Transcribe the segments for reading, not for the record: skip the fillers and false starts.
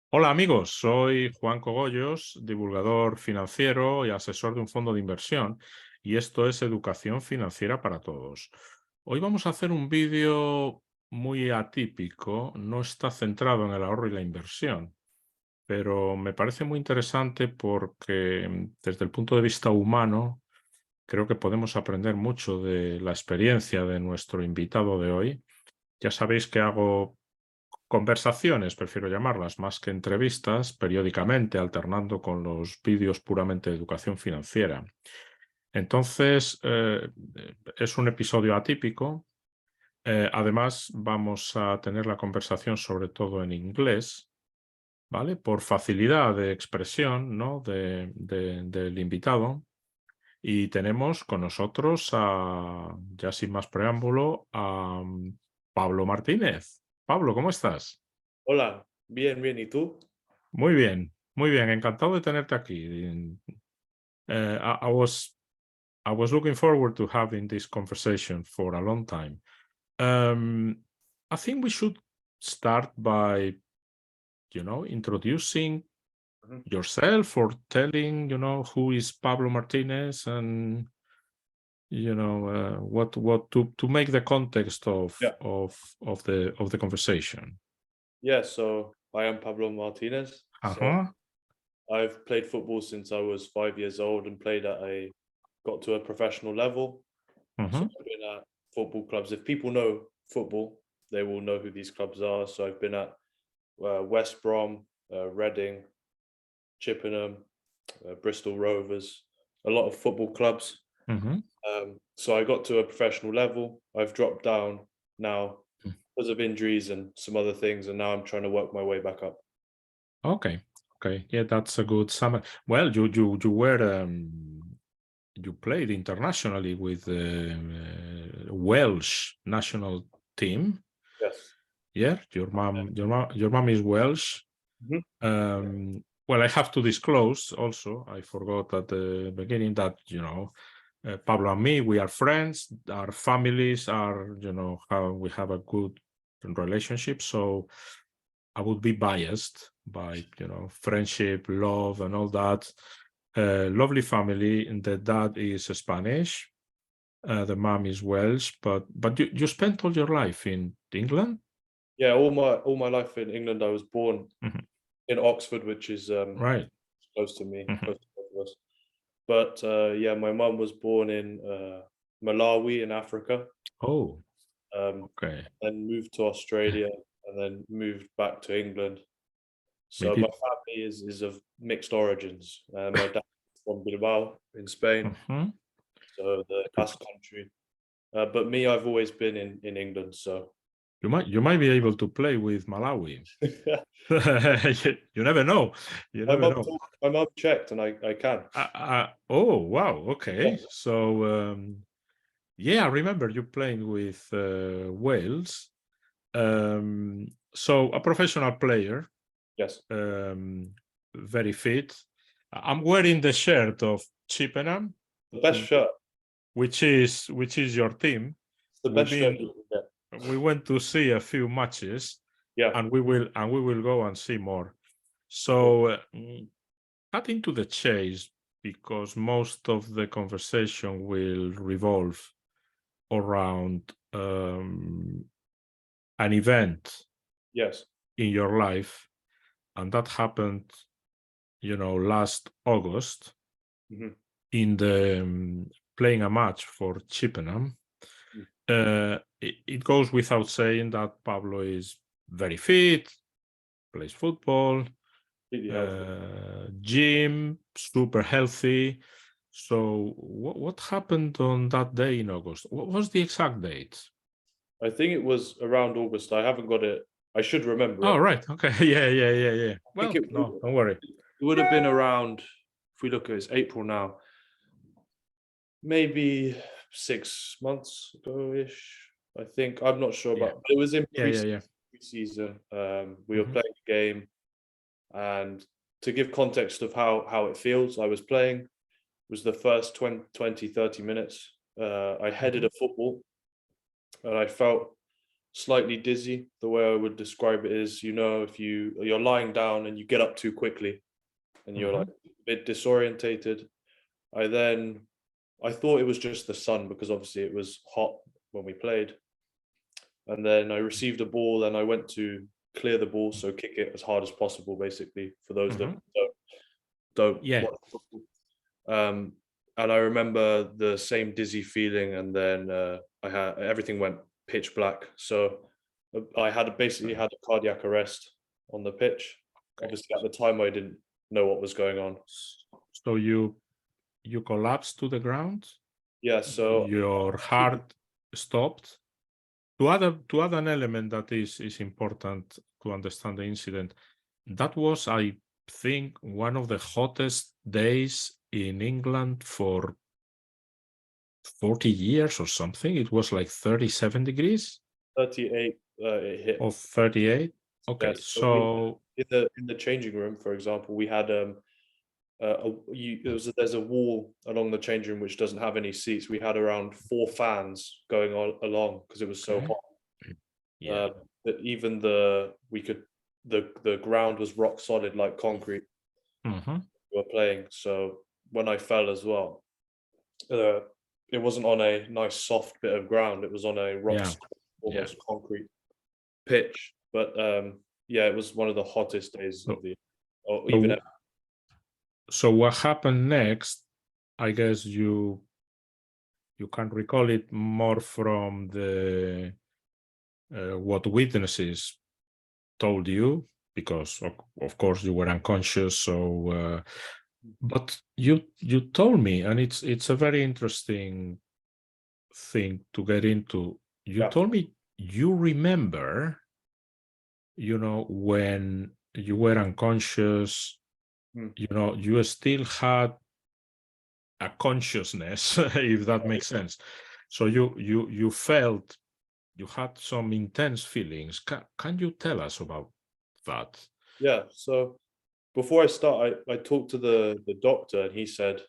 Hola amigos, soy Juan Cogollos, divulgador financiero y asesor de un fondo de inversión, y esto es Educación Financiera para Todos. Hoy vamos a hacer un vídeo muy atípico, no está centrado en el ahorro y la inversión, pero me parece muy interesante porque desde el punto de vista humano creo que podemos aprender mucho de la experiencia de nuestro invitado de hoy. Ya sabéis que hago conversaciones, prefiero llamarlas, más que entrevistas, periódicamente, alternando con los vídeos puramente de educación financiera. Entonces, es un episodio atípico. Además, vamos a tener la conversación sobre todo en inglés, ¿vale? Por facilidad de expresión, ¿no? Del invitado. Y tenemos con nosotros, ya sin más preámbulo, a Pablo Martínez. Pablo, ¿cómo estás? Hola, bien, bien. ¿Y tú? Muy bien, encantado de tenerte aquí. I was looking forward to having this conversation for a long time. Um, I think we should start by, introducing Mhm. yourself or telling, who is Pablo Martinez and, what to make the context of Yeah. of of the conversation. Yeah, so I am Pablo Martinez. So Uh-huh. I've played football since I was 5 years old and got to a professional level. So Uh-huh. I've been at football clubs. If people know football, they will know who these clubs are. So I've been at West Brom, Reading, Chippenham, Bristol Rovers, a lot of football clubs. Uh-huh. So I got to a professional level. I've dropped down now because of injuries and some other things, and now I'm trying to work my way back up. Okay. Okay. Yeah, that's a good summary. Well, you played internationally with the Welsh national team. Yes. Yeah, your mom is Welsh. Mhm. Well, I have to disclose also, I forgot at the beginning that, Pablo and me, we are friends. Our families are, how we have a good relationship. So I would be biased by, friendship, love, and all that. Lovely family. And the dad is Spanish. The mom is Welsh. But you spent all your life in England. Yeah, all my life in England, I was born Mhm. in Oxford, which is Right. close to me, Mhm. close to both of us. But yeah, my mum was born in Malawi in Africa, Oh, um, okay. then moved to Australia, and then moved back to England. So my Maybe. family is of mixed origins. My dad is from Bilbao in Spain, Mhm. so the Basque country. But me, I've always been in England. So You might be able to play with Malawi. my You never know. You never mum know. my mum checked, and I can. Oh, wow. Yeah. Okay. So, yeah, I remember you playing with Wales. So a professional player, Yes. um, very fit. I'm wearing the shirt of Chippenham, The best who- shirt. which is your team. It's the We've best shirt been you can get. we went to see a few matches, Yeah. and we will go and see more. Yeah. So, cutting to the chase, because most of the conversation will revolve around an event Yes. in your life, and that happened, last August Mhm. in the playing a match for Chippenham. Mm. It goes without saying that Pablo is very fit, plays football, Completely healthy. gym, super healthy. So, what happened on that day in August? What was the exact date? I think it was around August. I haven't got it. I should remember Oh, it. right. Okay. Yeah, yeah, yeah, yeah. I think Well, it no, don't worry. would have been around, if we look at it's April now, maybe 6 months ago-ish, I think. I'm not sure Yeah, about, but it was in yeah, yeah, yeah. pre-season. We were Hmm. playing a game, and to give context of how it feels, I was playing, it was the first 20, 30 minutes. I headed Hmm. a football, and I felt slightly dizzy. The way I would describe it is, if you're lying down and you get up too quickly and you're like Mhm. a bit disorientated. I thought it was just the sun because obviously it was hot when we played. And then I received a ball and I went to clear the ball, so kick it as hard as possible, basically, for those that Mhm. don't Yeah. watch football. Um, and I remember the same dizzy feeling, and then I had everything went pitch black. So I had basically Okay. had a cardiac arrest on the pitch. Okay. Obviously, at the time, I didn't know what was going on. So you collapsed to the ground. Yeah, so Your heart stopped. To add an element that is important to understand the incident, that was, I think, one of the hottest days in England for 40 years or something. It was like 37 degrees 38 it hit. or 38. Okay, Yes, so we so in the changing room, for example, we had there's a wall along the changing room which doesn't have any seats. We had around 4 fans going on along because it was so okay, hot. yeah. That even the ground was rock solid like concrete. Hmm. We were playing, so when I fell as well, uh, it wasn't on a nice soft bit of ground. It was on a rock Yeah, solid, yeah. almost concrete pitch. But yeah, it was one of the hottest days of So, the, or even so, so what happened next? I guess you can recall it more from the what witnesses told you, because of course you were unconscious. So, but you told me, and it's a very interesting thing to get into. You yeah. told me you remember, when you were unconscious, Mm. you still had a consciousness, if that makes sense. So you felt you had some intense feelings. Can you tell us about that? Yeah. So before I start, I talked to the doctor, and he said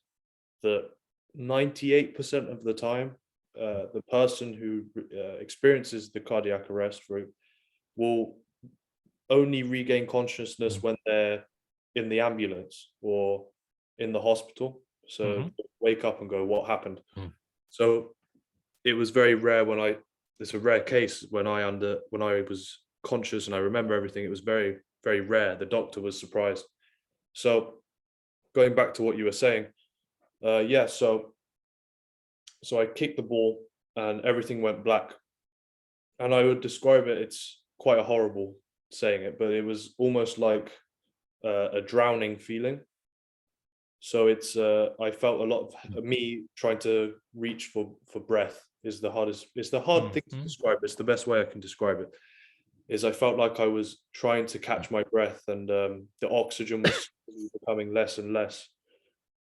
that 98% of the time, the person who experiences the cardiac arrest will only regain consciousness when they're in the ambulance or in the hospital. So Mm-hmm. wake up and go, what happened? Mm. So it was very rare it's a rare case when I was conscious and I remember everything. It was very, very rare. The doctor was surprised. So going back to what you were saying, yeah, so I kicked the ball and everything went black. And I would describe it, it's quite a horrible saying it, but it was almost like a drowning feeling. So I felt a lot of me trying to reach for breath is the hardest. It's the hard thing to Mm-hmm. describe. It's the best way I can describe it. Is I felt like I was trying to catch my breath, and the oxygen was becoming less and less.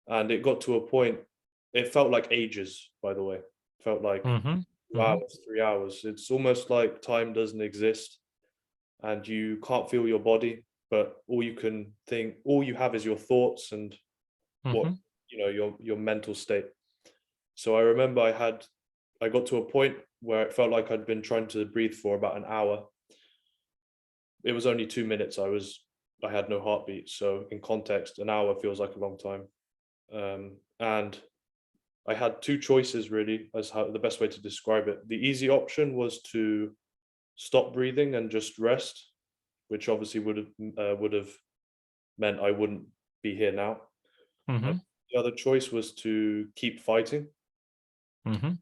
And it got to a point. It felt like ages. By the way, it felt like Mm-hmm. 2 hours, 3 hours. It's almost like time doesn't exist, and you can't feel your body. But all you have is your thoughts and what Mm-hmm. your mental state. So I remember I got to a point where it felt like I'd been trying to breathe for about an hour. It was only 2 minutes. I had no heartbeat. So in context, an hour feels like a long time. And I had two choices really as how the best way to describe it. The easy option was to stop breathing and just rest, which obviously would have meant I wouldn't be here now. And Mm-hmm. the other choice was to keep fighting, Mm-hmm.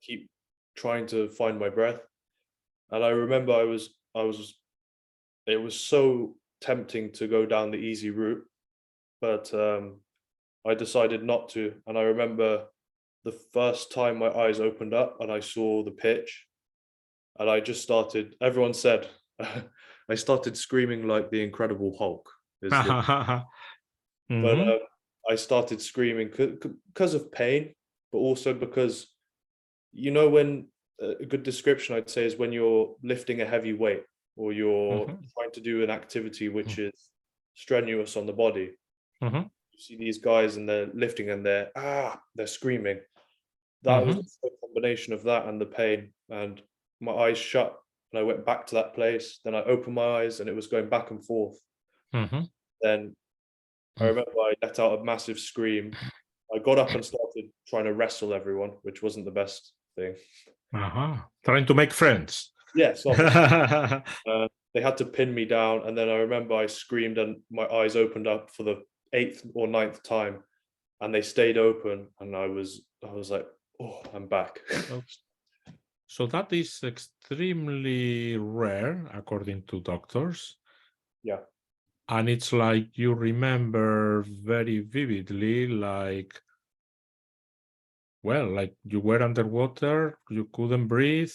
keep trying to find my breath. And I remember it was so tempting to go down the easy route, but I decided not to. And I remember the first time my eyes opened up and I saw the pitch, and I just started. Everyone said I started screaming like the Incredible Hulk. Is the But Mm-hmm. I started screaming because of pain, but also because when a good description I'd say is when you're lifting a heavy weight or you're Mm-hmm. trying to do an activity which is strenuous on the body. Mm-hmm. You see these guys and they're lifting and they're screaming. That was Mm-hmm. a combination of that and the pain, and my eyes shut and I went back to that place. Then I opened my eyes, and it was going back and forth. Mhm. Then I Mm. remember I let out a massive scream. I got up and started trying to wrestle everyone, which wasn't the best thing. Trying to make friends. Yes, obviously. They had to pin me down, and then I remember I screamed and my eyes opened up for the 8th or 9th time, and they stayed open, and I was like, "Oh, I'm back." So that is extremely rare, according to doctors. Yeah. And it's like you remember very vividly, like, well, like you were underwater, you couldn't breathe.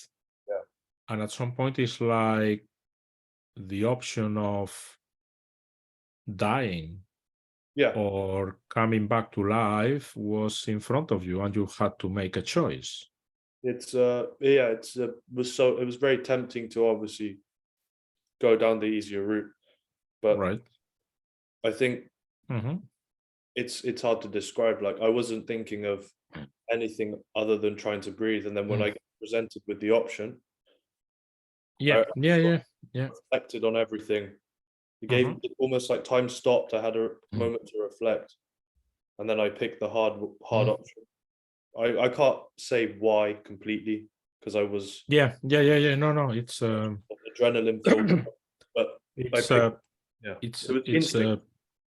Yeah. And at some point, it's like the option of dying Yeah. or coming back to life was in front of you, and you had to make a choice. It's it was very tempting to obviously go down the easier route, but Right. I think Mhm. it's hard to describe. Like, I wasn't thinking of anything other than trying to breathe, and then when Mm. I get presented with the option, Yeah. I Yeah. reflected on everything. Mhm. It almost like time stopped. I had a Mm. moment to reflect, and then I picked the hard Mm. option. I can't say why completely because I was Yeah. No, it's adrenaline filled, but I it's picked. Yeah, it's it was it's instinct.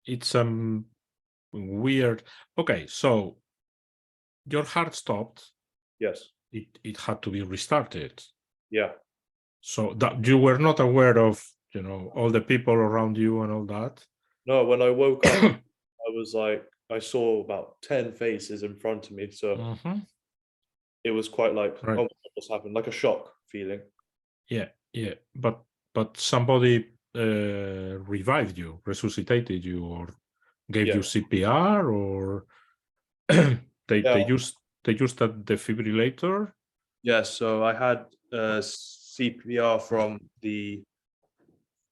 it's weird. Okay, so your heart stopped. Yes. It had to be restarted. Yeah. So that you were not aware of, all the people around you and all that. No, when I woke up, I was like, I saw about 10 faces in front of me, so Mhm. it was quite like, "Oh Right. my God, what's happened?" Like a shock feeling. Yeah. But somebody revived you, resuscitated you, or gave Yeah. you CPR, or they Yeah. used a defibrillator. Yeah, so I had, CPR from the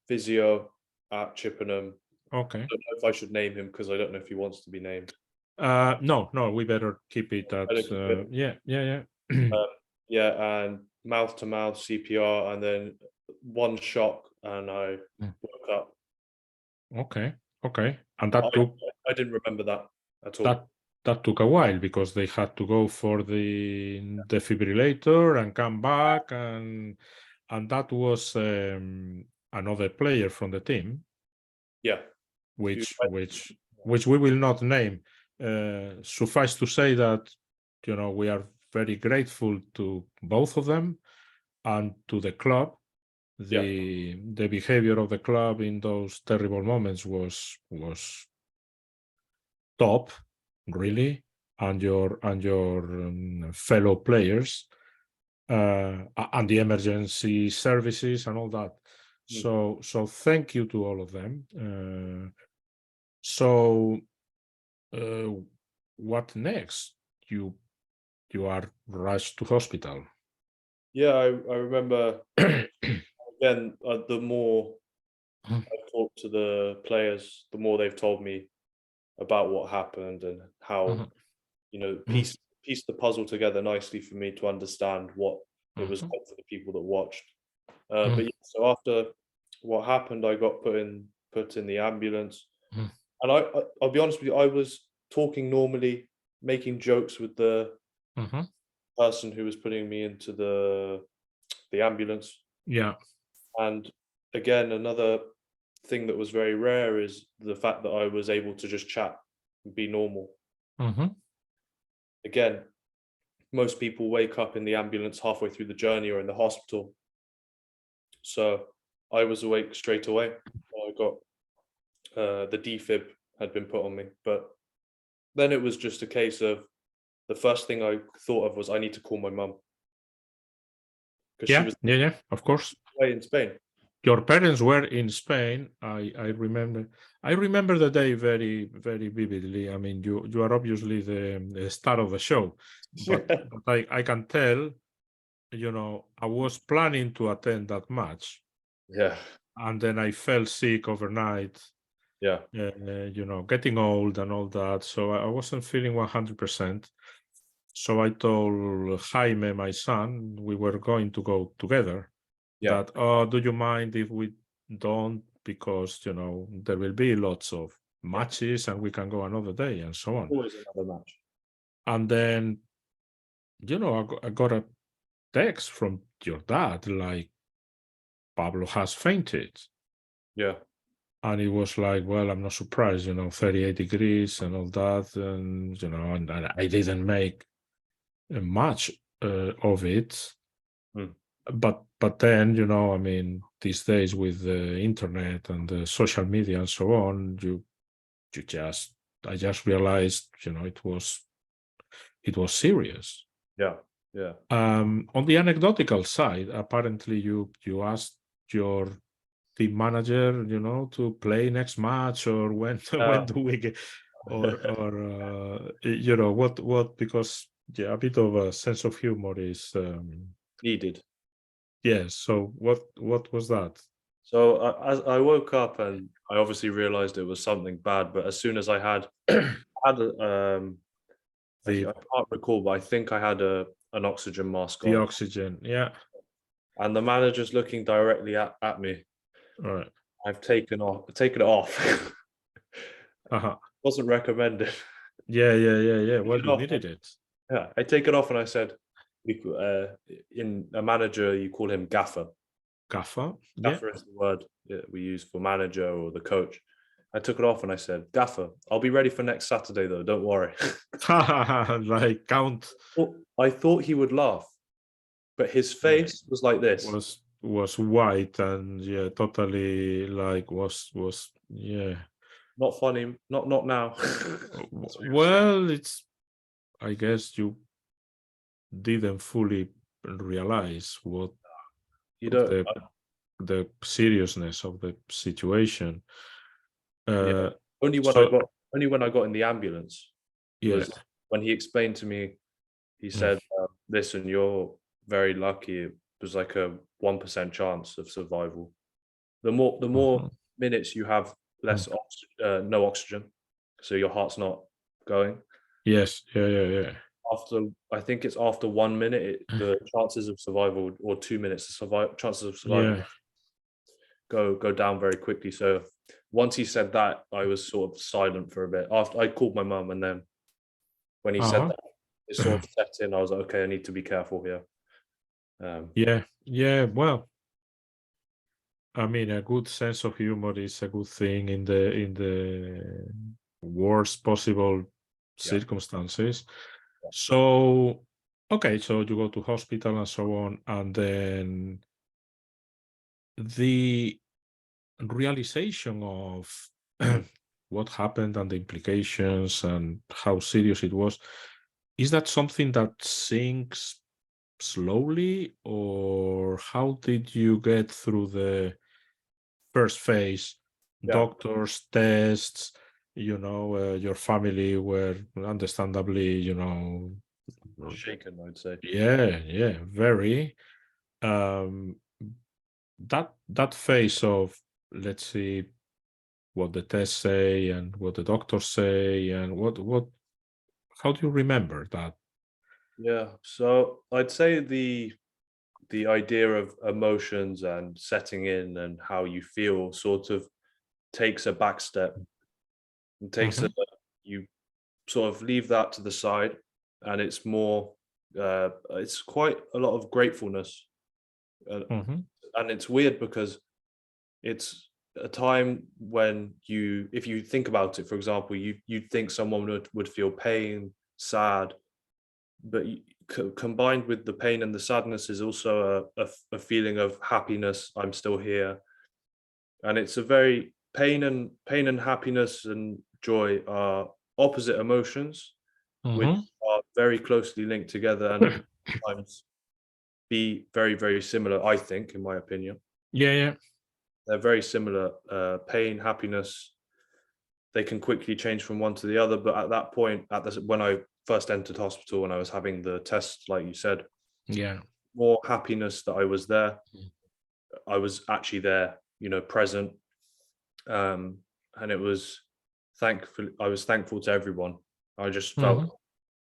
physio at Chippenham. Okay. I don't know if I should name him because I don't know if he wants to be named. No, we better keep it at, Better keep it. yeah. Um, yeah, and mouth to mouth CPR, and then one shock, and I Mm. woke up. Okay. And I I didn't remember that at all. that that took a while because they had to go for the defibrillator and come back, and that was another player from the team, Yeah. Who which went which which we will not name. Suffice to say that we are very grateful to both of them and to the club. Yeah. The behavior of the club in those terrible moments was top, really, and your fellow players, and the emergency services and all that. Mm. So thank you to all of them. So uh, what next? You are rushed to hospital. Yeah, I remember again, the more Mhm. I talked to the players, the more they've told me about what happened and how, Mhm. Mhm. piece the puzzle together nicely for me to understand what it was Mhm. like for the people that watched. But Mhm. yeah, so after what happened, I got put in the ambulance, Mhm. and I'll be honest with you, I was talking normally, making jokes with the Mhm. person who was putting me into the ambulance. Yeah. And again, another thing that was very rare is the fact that I was able to just chat and be normal. Mhm. Again, most people wake up in the ambulance halfway through the journey or in the hospital. So I was awake straight away. I got the defib had been put on me, but then it was just a case of the first thing I thought of was I need to call my mum because she was Yeah. Of course. away in Spain. Your parents were in Spain. I remember. I remember the day very very vividly. I mean, you are obviously the star of the show, but I can tell. I was planning to attend that match, Yeah, and then I fell sick overnight. yeah, Getting old and all that, so I wasn't feeling 100%. So I told Jaime, my son, we were going to go together. Yeah. that, oh, do you mind if we don't, because there will be lots of Yeah. matches and we can go another day and so on. Always another match. And then I got a text from your dad, like, Pablo has fainted. Yeah. And it was like, well, I'm not surprised, 38 degrees and all that. And, and I didn't make much of it. Mm. But then, I mean, these days with the internet and the social media and so on, I just realized, it was serious. Yeah. Yeah. On the anecdotal side, apparently you asked your team manager, to play next match, or when when Uh, do we get, or what, because a bit of a sense of humor is Needed. yes. So what was that? So as I woke up and I obviously realized it was something bad, but as soon as I had I The can't recall, but I think I had an oxygen mask the on, oxygen, yeah. and the manager's looking directly at me. All right. I've taken it off. Uh-huh. Wasn't recommended. Yeah. Well, Taken you off. needed it. Yeah, I take it off and I said, in a manager, you call him gaffer. Gaffer, yeah. Gaffer is the word that we use for manager or the coach. I took it off and I said, Gaffer, I'll be ready for next Saturday though, don't worry. Like count Well, I thought he would laugh, but his face was like this. was white, and yeah, totally, like, was yeah. Not funny. Not now. Well, I guess you didn't fully realize what You of don't. the seriousness of the situation. Yeah. Uh, Only when I so got only when I got in the ambulance yeah. was when he explained to me. He Mm, said, "Listen, you're very lucky. It was like a 1% chance of survival. The more mhm, minutes you have, mm. no oxygen, so your heart's not going. Yes, yeah. After I think it's after 1 minute, the chances of survival, or 2 minutes, the chances of survival Yeah. go down very quickly. So once he said that, I was sort of silent for a bit. After I called my mum, and then when he said Uh-huh. that, it sort of set in. I was like, okay, I need to be careful here. Yeah. Well, I mean, a good sense of humor is a good thing in the worst possible Yeah, circumstances. yeah, So, okay, so you go to hospital and so on, and then the realization of what happened and the implications and how serious it was, is that something that sinks slowly, or how did you get through the first phase? yeah. Doctors, tests, your family were understandably, Shaken, I'd say. yeah, very. Um, that phase of, let's see what the tests say and what the doctors say, and what how do you remember that? Yeah. So I'd say the idea of emotions and setting in and how you feel sort of takes a back step and takes a Hmm. you sort of leave that to the side, and it's more it's quite a lot of gratefulness, uh, Hmm. and it's weird because it's a time when if you think about it, for example, you'd think someone would feel pain, sad, but combined with the pain and the sadness is also a feeling of happiness. I'm still here, and it's a very pain and happiness and joy are opposite emotions, which Hmm. are very closely linked together and can sometimes be very, very similar. I think, in my opinion, Yeah. they're very similar. Pain, happiness, they can quickly change from one to the other. But at that point, when I first entered hospital and I was having the test, like you said, Yeah. more happiness that I was there. I was actually there, present, um, and it was thankful. I was thankful to everyone. I just felt Hmm.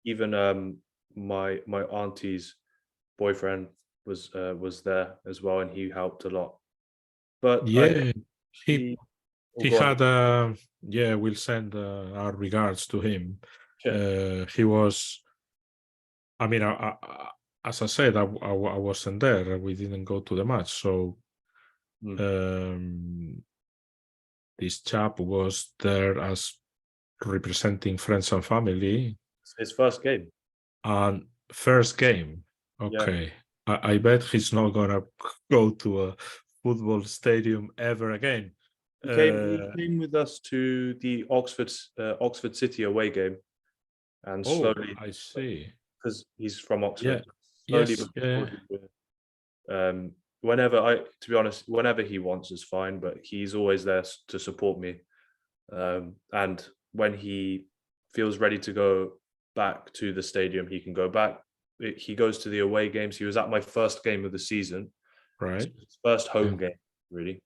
even my auntie's boyfriend. was there as well, and he helped a lot. But I think Yeah, he he oh, he go on. had yeah, we'll send our regards to him. Yeah. He was, I mean, as I said, I wasn't there. We didn't go to the match, so Mm. um, this chap was there as representing friends and family. It's his first game. And first game, Yeah. okay. I bet he's not gonna go to a football stadium ever again. He came with us to the Oxford City away game, and Oh, slowly, I see. because he's from Yeah. Oxford, slowly Yes. but Yeah. surely, to be honest, whenever he wants is fine, but he's always there to support me. And when he feels ready to go back to the stadium, he can go back. He goes to the away games. He was at my first game of the season, Right. his first Yeah. home game, really.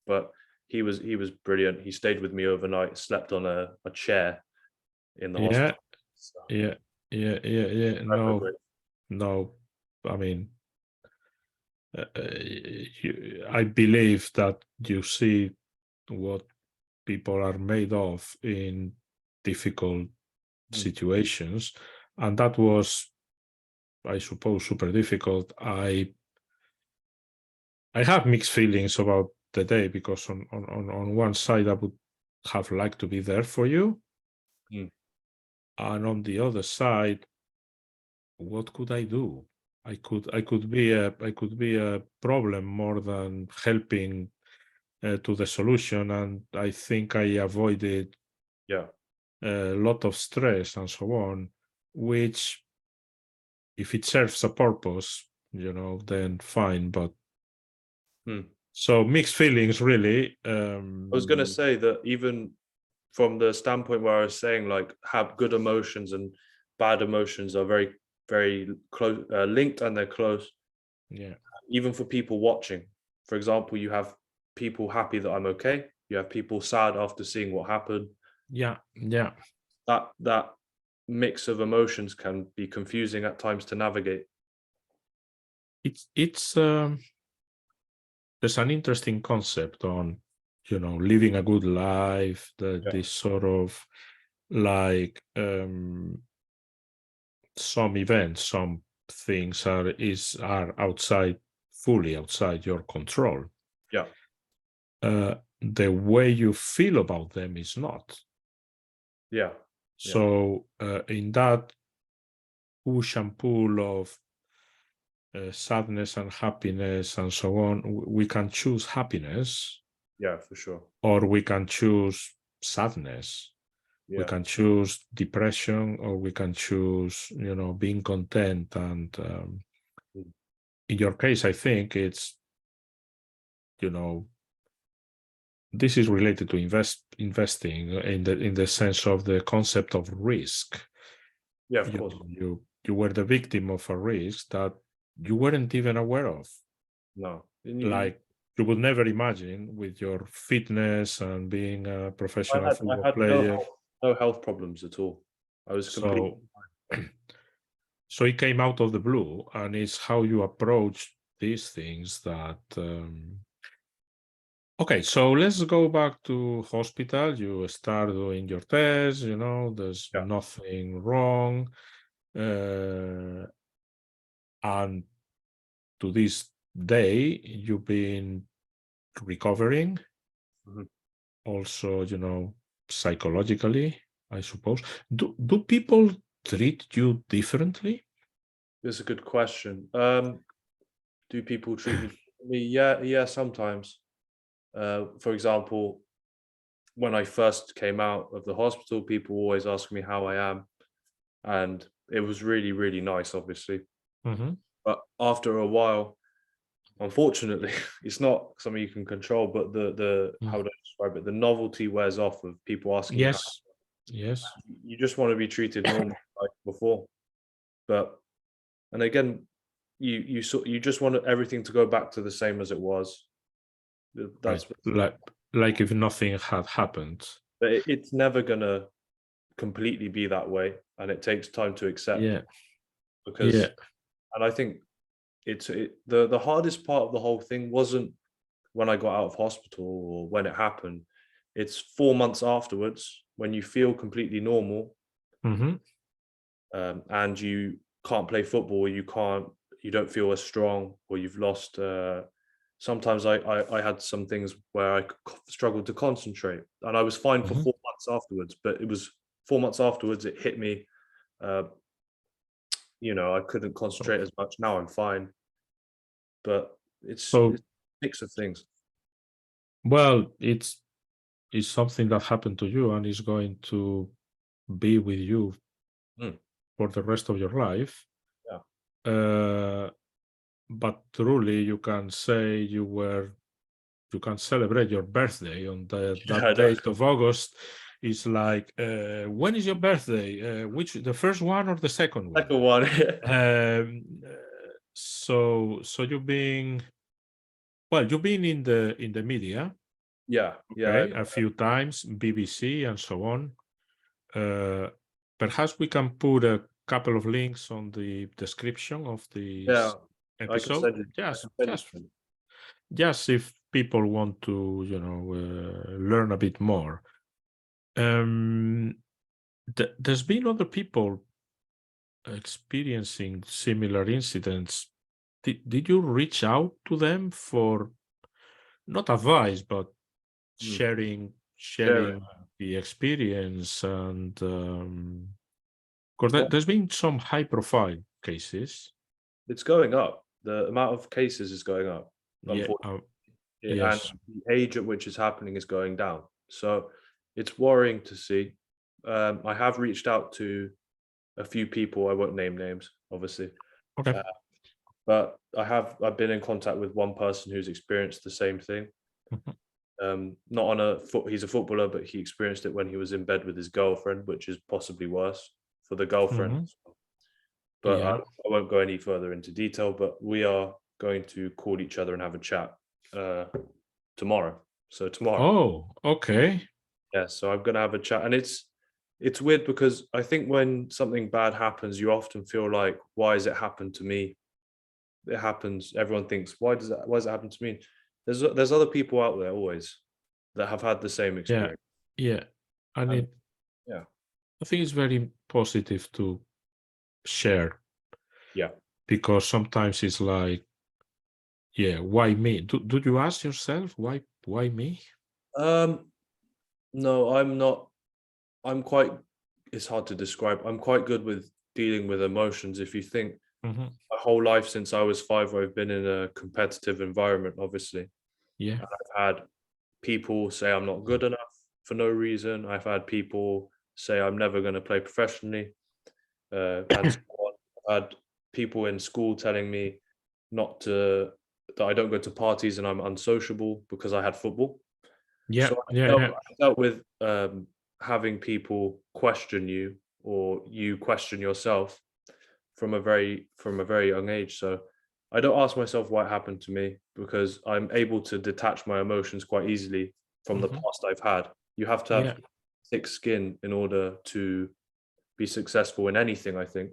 But he was brilliant. He stayed with me overnight, slept on a chair in the Yeah. hospital. So, Yeah. Yeah. Yeah. Yeah. forever No. grateful. No. I mean, I believe that you see what people are made of in difficult Mm, situations, and that was, I suppose, super difficult. I have mixed feelings about the day because on one side I would have liked to be there for you, mm, and on the other side, what could I do? I could be a problem more than helping to the solution, and I think I avoided yeah. a lot of stress and so on, which, if it serves a purpose, then fine. But Mm. so mixed feelings, really. I was gonna say that even from the standpoint where I was saying like have good emotions and bad emotions are very, very close, linked, and they're close. Yeah, Even for people watching, for example, you have people happy that I'm okay. You have people sad after seeing what happened. yeah, yeah. That mix of emotions can be confusing at times to navigate. It's there's an interesting concept on living a good life. Yeah. This sort of like some events, some things are outside, fully outside your control. Yeah. The way you feel about them is not. Yeah. Yeah. So in that push and pull of sadness and happiness and so on, we can choose happiness, Yeah, for sure. or we can choose sadness. We Yeah. can choose depression, or we can choose, being content. And Mm. in your case, I think it's, you know, this is related to investing in the sense of the concept of risk. Yeah, of You course. know, you were the victim of a risk that you weren't even aware of. No. Like, you would never imagine with your fitness and being a professional I football had player. no health problems at all. I was completely So, so it came out of the blue, and it's how you approach these things that. Okay, so let's go back to hospital. You start doing your test. There's yeah. nothing wrong, and to this day, you've been recovering. Mhm. Also, psychologically, I suppose. Do people treat you differently? It's a good question. Do people treat me differently? Yeah, sometimes. For example, when I first came out of the hospital, people always ask me how I am, and it was really, really nice, obviously. Hmm. But after a while, unfortunately, it's not something you can control. But the how do I describe it? The novelty wears off of people asking how. Yes, yes, You just want to be treated normal like before. But and again, you just want everything to go back to the same as it was. right. That's Like if nothing had happened. but it's never gonna completely be that way, and it takes time to accept Yeah, because yeah, and I think the hardest part of the whole thing wasn't when I got out of hospital or when it happened. It's 4 months afterwards when you feel completely normal, Hmm. and you can't play football, you don't feel as strong, or you've lost. Sometimes I had some things where struggled to concentrate, and I was fine for Hmm. 4 months afterwards. But it was 4 months afterwards it hit me. Uh, I couldn't concentrate as much. Now I'm fine, but it's So, a mix of things. well, it's something that happened to you and is going to be with you Mm, for the rest of your life. yeah, Uh, but truly, you can celebrate your birthday on yeah, I that know. date of August. It's like, when is your birthday? Which, the first one or the second one? Second one. Um, so you've been in the media, Yeah, yeah, okay, a few times, BBC and so on. Uh, Perhaps we can put a couple of links on the description of yeah. this I can episode. send you. I Just, can send you just, some. just if people want to, learn a bit more. Um, there's been other people experiencing similar incidents. Did you reach out to them for not advice, but Mm, sharing. sharing the experience? And because Well, there's been some high profile cases. it's going up. The amount of cases is going up, Yeah. unfortunately, and Yes. the age at which it's happening is going down. So it's worrying to see. I have reached out to a few people. I won't name names, obviously, Okay. uh, but I've been in contact with one person who's experienced the same thing. Mhm. Not on a foot. He's a footballer, but he experienced it when he was in bed with his girlfriend, which is possibly worse for the girlfriend. Mhm. But Yeah. I won't go any further into detail. But we are going to call each other and have a chat tomorrow. So tomorrow, Oh, okay. yeah. So I'm gonna have a chat, and it's weird because I think when something bad happens, you often feel like, why has it happened to me? It happens. Everyone thinks, why does it happen to me? There's other people out there always that have had the same Yeah. experience, Yeah. And and yeah, I think it's very positive to share, yeah. because sometimes it's like, yeah, why me? Do you ask yourself why me? Um, no, I'm not. I'm quite. It's hard to describe. I'm quite good with dealing with emotions. If you think Mhm. my whole life since I was 5, I've been in a competitive environment, obviously. Yeah. And I've had people say I'm not good enough for no reason. I've had people say I'm never going to play professionally, and so on. I've had people in school telling me not to that I don't go to parties and I'm unsociable because I had football. Yeah. So Yeah. Yeah. I dealt with having people question you or you question yourself from a very young age. So I don't ask myself what happened to me because I'm able to detach my emotions quite easily from the Mhm. past I've had. You have to have Yeah. thick skin in order to be successful in anything, I think.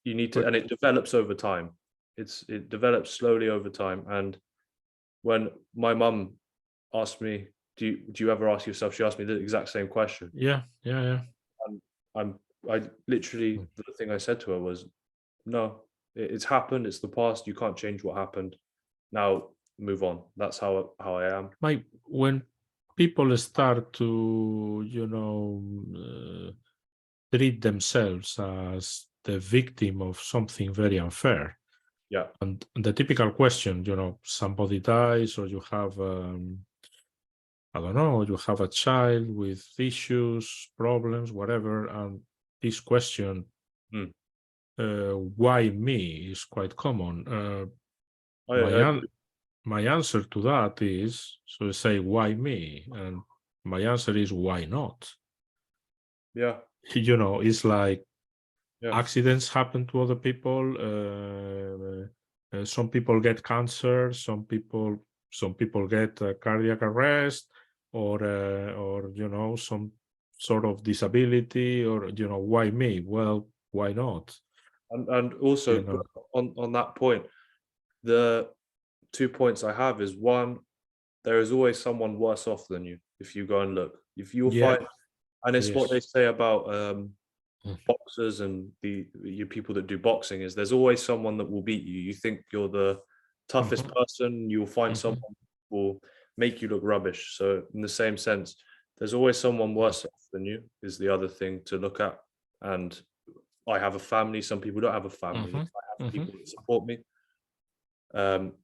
You need to, But and it develops over time. It develops slowly over time. And when my mum asked me, do you ever ask yourself? She asked me the exact same question. yeah. Yeah. Yeah. And I literally, Mm. the thing I said to her was, no, it's happened. It's the past. You can't change what happened. Now move on. That's how I am. My When people start to, treat themselves as the victim of something very unfair. Yeah. And the typical question, somebody dies, or you have, I don't know, you have a child with issues, problems, whatever. And this question, Mm. why me, is quite common. My, I agree. my answer to that is, so you say, why me? And my answer is, why not? Yeah. It's like, Yeah. accidents happen to other people. Some people get cancer. Some people get cardiac arrest, or some sort of disability. Or why me? Well, why not? And also you know. on that point, the 2 points I have is, one, there is always someone worse off than you if you go and look. If you'll Yeah. find, and it's what they Yes. say about Mm. boxers and you people that do boxing, is there's always someone that will beat you. You think you're the toughest Mhm. person, you'll find Mhm. someone who will make you look rubbish. So in the same sense, there's always someone worse off than you is the other thing to look at. And I have a family. Some people don't have a family. Mhm. I have Mhm. people that support me. Um,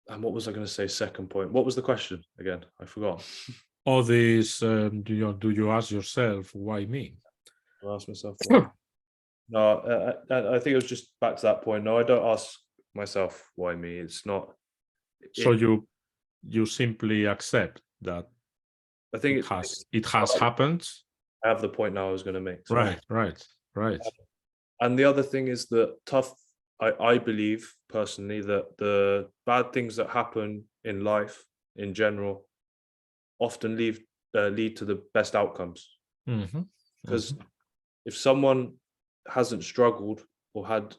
and what was I going to say? Second point. What was the question again? I forgot. All these, do you ask yourself, why me? I asked myself why. No, I think it was just back to that point. No, I don't ask myself why me. It's not. So It. you simply accept that I think it has happened. I have the point now I was going to make. So, Right, right, right. and the other thing is that I believe personally that the bad things that happen in life in general often lead to the best outcomes. Mhm. Because Mhm. if someone hasn't struggled or had Mm.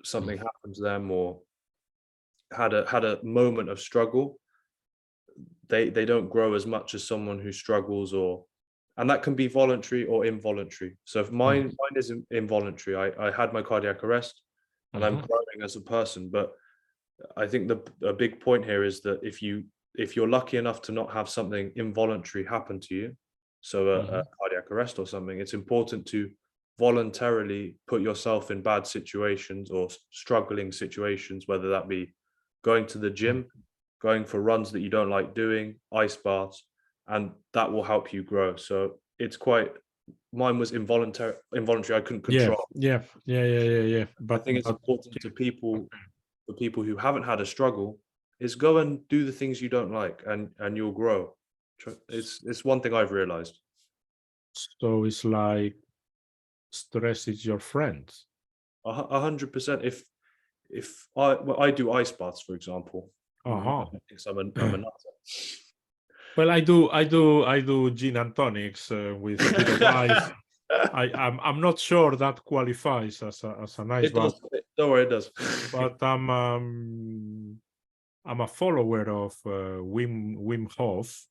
something happen to them or had a moment of struggle, they don't grow as much as someone who struggles, or and that can be voluntary or involuntary. So if Mm. mine is involuntary, I had my cardiac arrest and I'm Mhm. growing as a person. But I think a big point here is that if you're lucky enough to not have something involuntary happen to you, so a Mhm. cardiac arrest or something, it's important to voluntarily put yourself in bad situations or struggling situations, whether that be going to the Mm. gym, going for runs that you don't like doing, ice baths, and that will help you grow. So it's quite, mine was involuntary, I couldn't Yeah, control. yeah, yeah, yeah, yeah, yeah. I think it's But important to people, for people who haven't had a struggle, is go and do the things you don't like, and you'll grow. It's one thing I've realized. so it's like stress is your friend. 100%. If I do ice baths, for example, my Uh-huh. mum thinks I'm a nutter. Well, I do gin and tonics with a bit of ice. I'm not sure that qualifies as a nice It bath, does. Don't worry, it does. but I'm a follower of Wim Hof,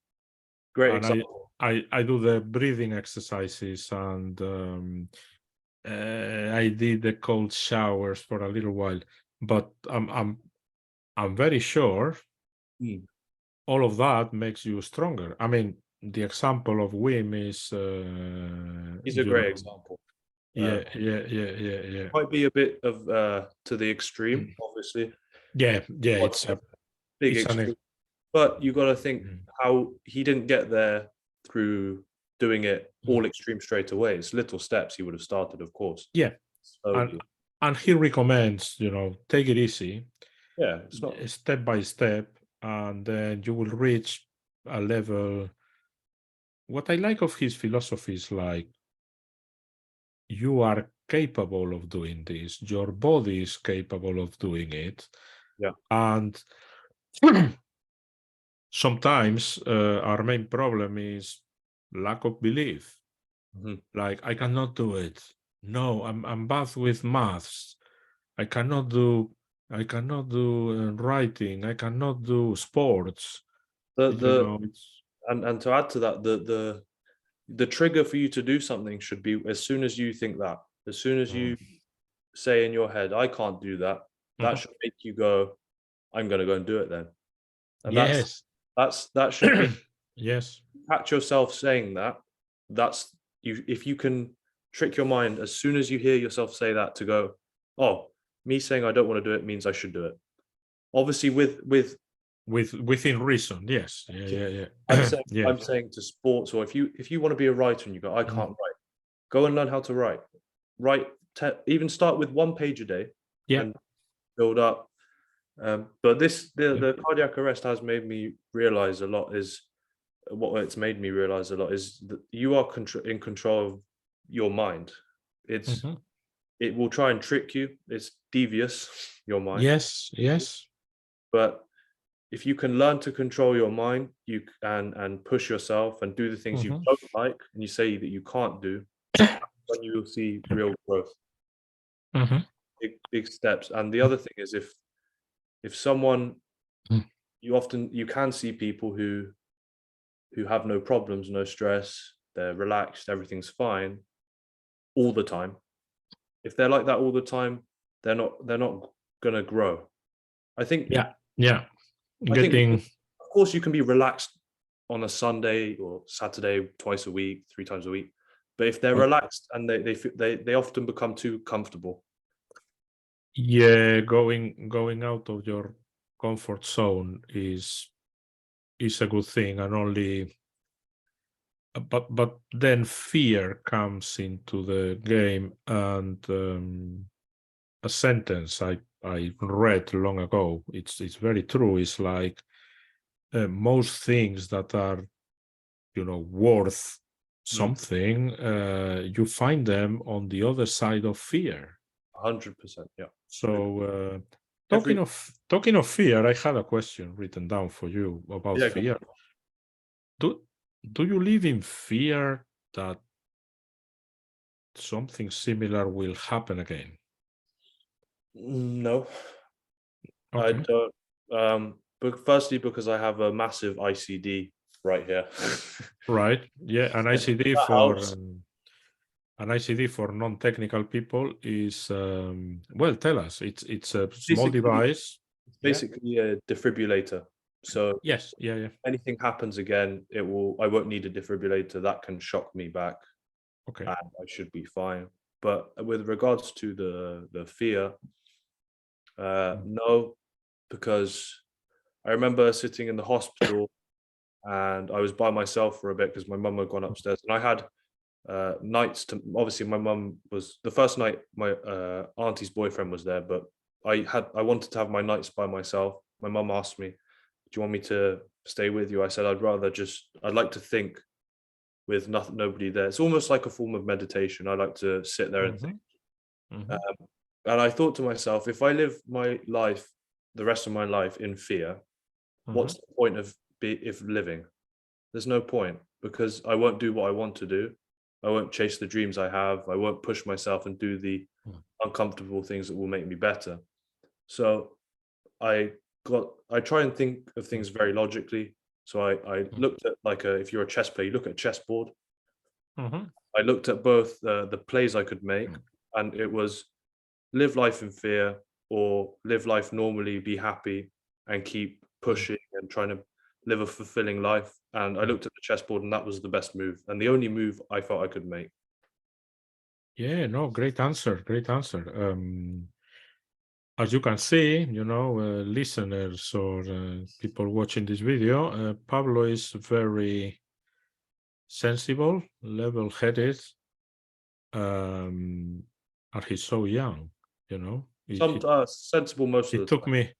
Great and example. I do the breathing exercises, and I did the cold showers for a little while, but I'm very sure Mm. all of that makes you stronger. I mean, the example of Wim is, He's a great example. yeah, yeah, yeah, yeah, yeah, Might be a bit of to the extreme, obviously. yeah, yeah. Quite a big It's an extreme. But you got to think mm, how he didn't get there through doing it mm. all extreme straight away. It's little steps he would have started, of course, Yeah, and slowly. he recommends, take it easy, Yeah, it's not. step by step, and then you will reach a level. What I like of his philosophy is like, you are capable of doing this, your body is capable of doing it, Yeah. and sometimes our main problem is lack of belief. Mhm. Like, I cannot do it. No, I'm bad with maths. I cannot do writing. I cannot do sports. The It's and to add to that, the trigger for you to do something should be as soon as you think that, as soon as mm, you say in your head, "I can't do that," that mhm. should make you go, "I'm going to go and do it then." And Yes. that should be, Yes. catch yourself saying that. That's you. If you can trick your mind as soon as you hear yourself say that, to go, "Oh, me saying I don't want to do it means I should do it." Obviously, with Within reason. Yes. Yeah. Yeah. I'm Yeah. saying Yeah. I'm saying to sports, or if you want to be a writer and you go, "I Mhm. can't write," go and learn how to write. Write, even start with 1 page a day Yeah. and build up. But Yeah. the cardiac arrest has made me realize a lot. Is what it's made me realize a lot is that you are in control of your mind. Mhm. It will try and trick you. It's devious, your mind. Yes. Yes. But if you can learn to control your mind, you and push yourself and do the things you Mhm. don't like and you say that you can't do, when you will see real growth. Mhm. big steps. And the other thing is, if someone, Mm. you can see people who have no problems, no stress, they're relaxed, everything's fine all the time. If they're like that all the time, they're not gonna grow. I think Yeah, yeah. I think Getting of course you can be relaxed on a Sunday or Saturday twice a week, 3 times a week. But if they're but relaxed and they often become too comfortable. yeah, going out of your comfort zone is a good thing, and only but then fear comes into the game, and a sentence I read long ago, it's very true. It's like most things that are worth Mm, something, you find them on the other side of fear. 100%, yeah. So Every talking of fear, I had a question written down for you about Yeah, go on. fear. Do do you live in fear that something similar will happen again? No, I Okay. don't. But firstly, because I have a massive ICD right here. Right. Yeah, an ICD That for helps. non-technical people is well, tell us. It's a small Basically, device. it's Yeah. basically a defibrillator. So Yes. Yeah. Yeah. anything happens again, I won't need a defibrillator. That can shock me back, Okay. and I should be fine. But with regards to the fear, Mm. no, because I remember sitting in the hospital and I was by myself for a bit because my mum had gone upstairs, and I had nights to. Obviously, my mum was the first night. My auntie's boyfriend was there, but I wanted to have my nights by myself. My mum asked me, "Do you want me to stay with you?" I said, I'd like to think with nothing, nobody there. It's almost like a form of meditation. I like to sit there and think. Mhm. Mhm. Um, and I thought to myself, if I live my life, the rest of my life in fear, what's Mhm. the point of if living? There's no point because I won't do what I want to do. I won't chase the dreams I have. I won't push myself and do the Mm. uncomfortable things that will make me better. So I try and think of Mm. things very logically. So I Mm. looked at like if you're a chess player, you look at a chessboard. Mhm. I looked at both the plays I could make, Mm. and it was live life in fear or live life normally, be happy, and keep Mm. pushing and trying to live a fulfilling life. And I Mm. looked at the chessboard, and that was the best move and the only move I felt I could make. Yeah, no, great answer. Great answer. As you can see, listeners or people watching this video, Pablo is very sensible, level-headed, and he's so young. Some sensible most It of the took time. me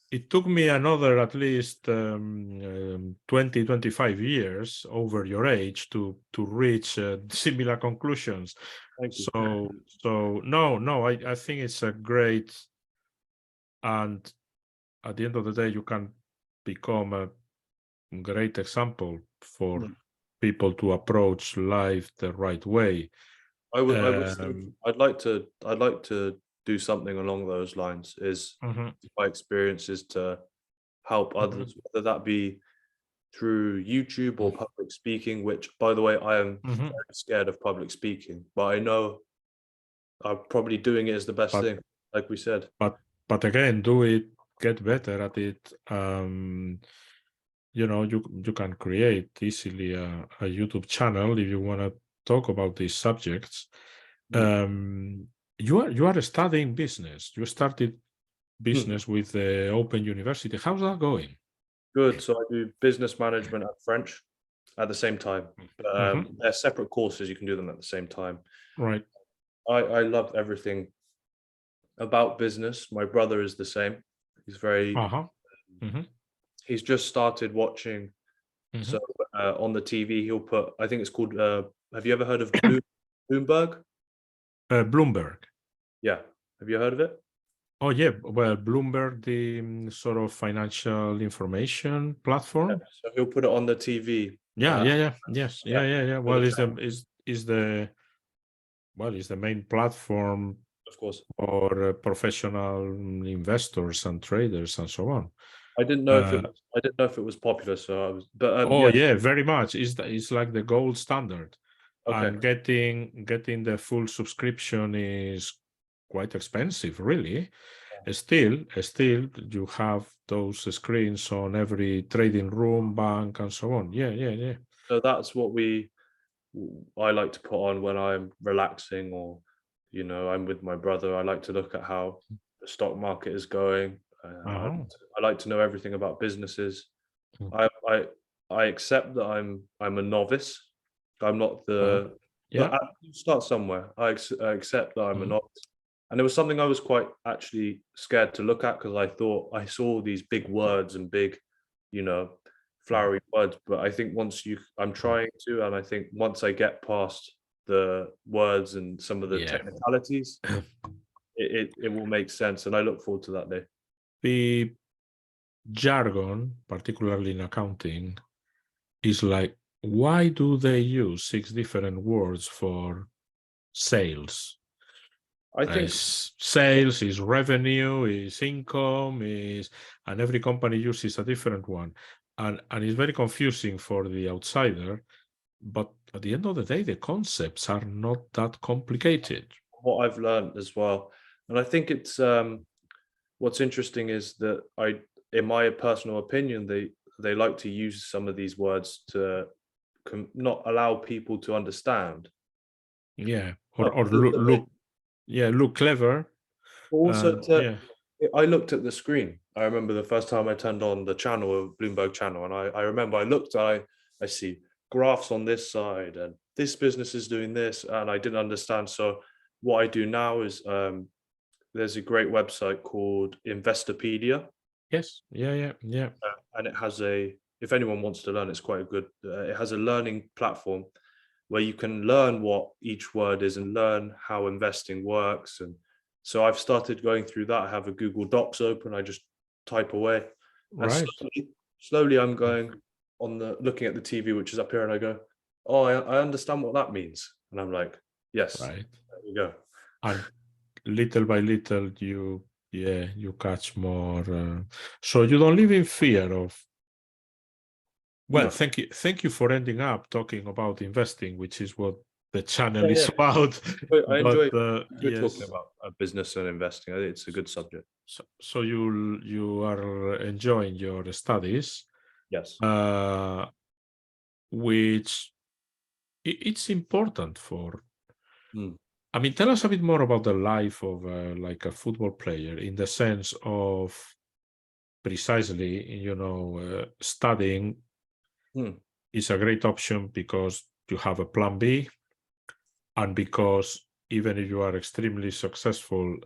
it took me another at least 20, 25 years over your age to reach similar conclusions. Thank you. So no, I think it's a great, and at the end of the day, you can become a great example for Mm. people to approach life the right way. I was thinking Um, I'd like to do something along those lines. Is mhm, my experience is to help mhm, others, whether that be through YouTube or mm, public speaking, which, by the way, I am mhm. very scared of public speaking, but I know probably doing it is the best But thing, like we said. but but again, do it, get better at it. You can create easily a YouTube channel if you want to talk about these subjects. Mm. You are studying business. You started Mm. business with the Open University. How's that going? Good. So I do business management and French at the same time. Hmm. They're separate courses. You can do them at the same time. Right. I loved everything about business. My brother is the same. He's very. Uh-huh. Hmm. He's just started watching. Hmm. So on the TV, he'll put. I think it's called. Have you ever heard of Bloomberg? Bloomberg. Yeah. Have you heard of it? Oh, yeah. Well, Bloomberg, the sort of financial information Yeah. platform. So he'll put it on the TV. Yeah, yeah, yeah. Yes. Yeah. Yeah, yeah, yeah. For the Well, is the main platform of course. or professional investors and traders and so on. I didn't know if it was. I didn't know if it was popular, so I was. But Oh yeah. yeah, very much. It's like the gold standard. Okay. And getting the full subscription is quite expensive, really. Still, you have those screens on every trading room, bank, and so on. Yeah. So that's what I like to put on when I'm relaxing, or I'm with my brother. I like to look at how the stock market is going. Uh-huh. I like to know everything about businesses. Mm. I accept that I'm a novice. I'm not the. But Yeah. you start somewhere. I accept that I'm a Mhm. novice, and it was something I was quite actually scared to look at, because I thought I saw these big words and big, you know, flowery words. But I think I'm trying to, and I think once I get past the words and some of the Yeah. technicalities, it will make sense, and I look forward to that day. The jargon, particularly in accounting, is like, why do they use 6 different words for sales? I think Sales is revenue, is income, and every company uses a different one. And it's very confusing for the outsider, but at the end of the day, the concepts are not that complicated. what I've learned as well, and I think it's what's interesting is that in my personal opinion, they like to use some of these words to not allow people to understand, Yeah. Or but or look clever. also And to. yeah. I looked at the screen. I remember the first time I turned on the channel, of Bloomberg channel, and I remember I see graphs on this side, and this business is doing this, and I didn't understand. So what I do now is there's a great website called Investopedia, Yes. Yeah. and it has if anyone wants to learn, it's quite a good. It has a learning platform where you can learn what each word is and learn how investing works. And so I've started going through that. I have a Google Docs open. I just type away, and Right. slowly I'm going on looking at the TV, which is up here, and I go, oh, I understand what that means, and I'm like, yes, Right. there we go. And little by little, you catch more. So you don't live in fear of. Well, No, thank you for ending up talking about investing, which is what the channel yeah, is yeah. about. I But enjoy talking yes, about business and investing. I think it's a good subject. so you are enjoying your studies, Yes. uh, which it's important for. Mm. I mean, tell us a bit more about the life of like a football player, in the sense of precisely, studying Mm. is a great option because you have a plan B, and because even if you are extremely successful,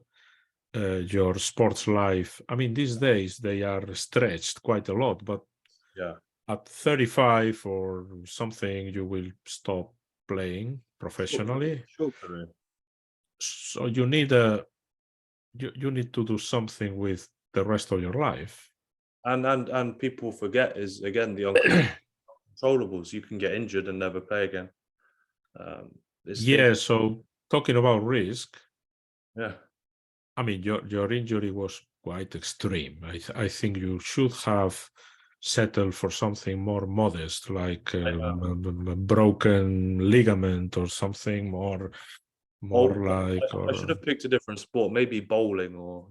your sports life, I mean, these days they are stretched quite a lot, but Yeah. at 35 or something, you will stop playing professionally. Short career. So you need you need to do something with the rest of your life. And people forget is again the uncontrollables. You can get injured and never play again. It's Yeah, so talking about risk, yeah. I mean, your injury was quite extreme. I think you should have settled for something more modest, like I know. a broken ligament or something more Oh, like, I should or have picked a different sport, maybe bowling or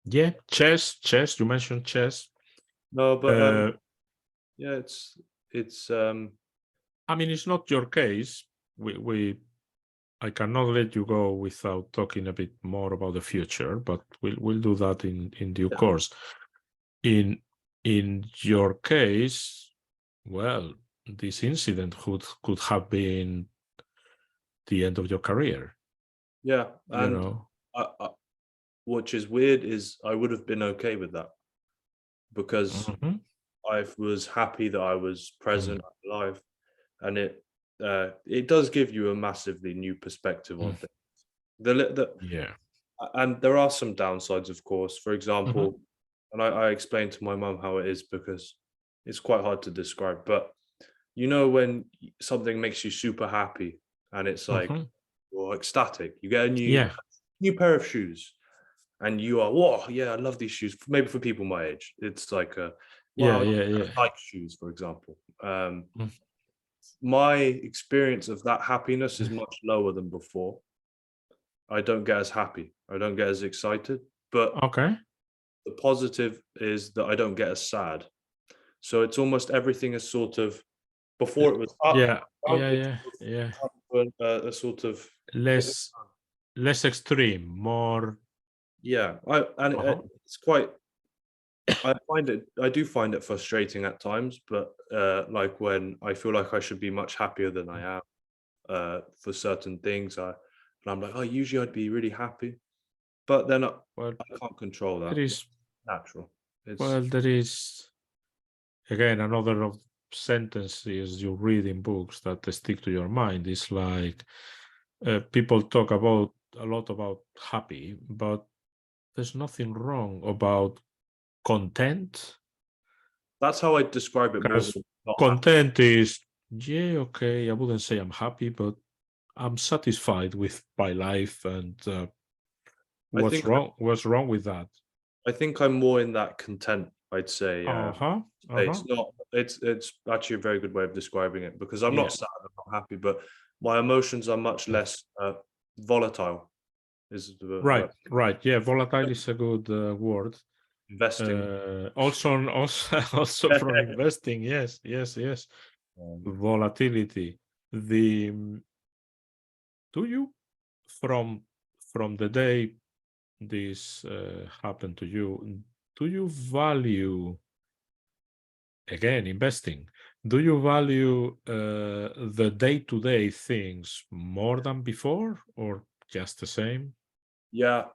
yeah, chess. You mentioned chess. no, but Uh, yeah, it's I mean, it's not your case. We I cannot let you go without talking a bit more about the future, but we'll do that in due yeah. course. In your case, well, this incident could have been the end of your career, Yeah, you and know. I, which is weird is I would have been okay with that, because Mhm. I was happy that I was Mm, present, alive, and it does give you a massively new perspective on mm. things. The Yeah. and there are some downsides, of course. For Mhm, example, and I explained to my mum how it is, because it's quite hard to describe. But when something makes you super happy, and it's like mhm. you're ecstatic, you get a new Yeah. new pair of shoes, and you are, whoa, yeah, I love these shoes. Maybe for people my age, it's like a Yeah, wow, yeah, I yeah. like shoes, for example. Mm. My experience of that happiness is much lower than before. I don't get as happy. I don't get as excited. But Okay. the positive is that I don't get as sad. So it's almost everything is sort of before it was up, Yeah, down, yeah, it's yeah, yeah. come to a sort of Less less extreme, more. yeah. It's quite. I do find it frustrating at times, but like when I feel like I should be much happier than I am for certain things, and I'm like, oh, usually I'd be really happy, but then Well, I can't control there that. It's is natural. It's well, there is again another of sentences you read in books that they stick to your mind. It's like people talk about a lot about happy, but there's nothing wrong about content. that's how I describe it more Because than not happy. content is, yeah, okay, I wouldn't say I'm happy, but I'm satisfied with my life. And I think what's wrong with that? I think I'm more in that content. I'd say Uh-huh. space. Uh-huh. Not it's actually a very good way of describing it because I'm Yeah. not sad, I'm not happy, but my emotions are much Mm. less volatile. Is the Right, word right. Yeah, volatile is a good word. investing? Also also from investing. Yes, yes, yes. Um, Volatility. The do you from the day this happened to you, do you value again investing? Do you value the day-to-day things more than before, or just the same? yeah,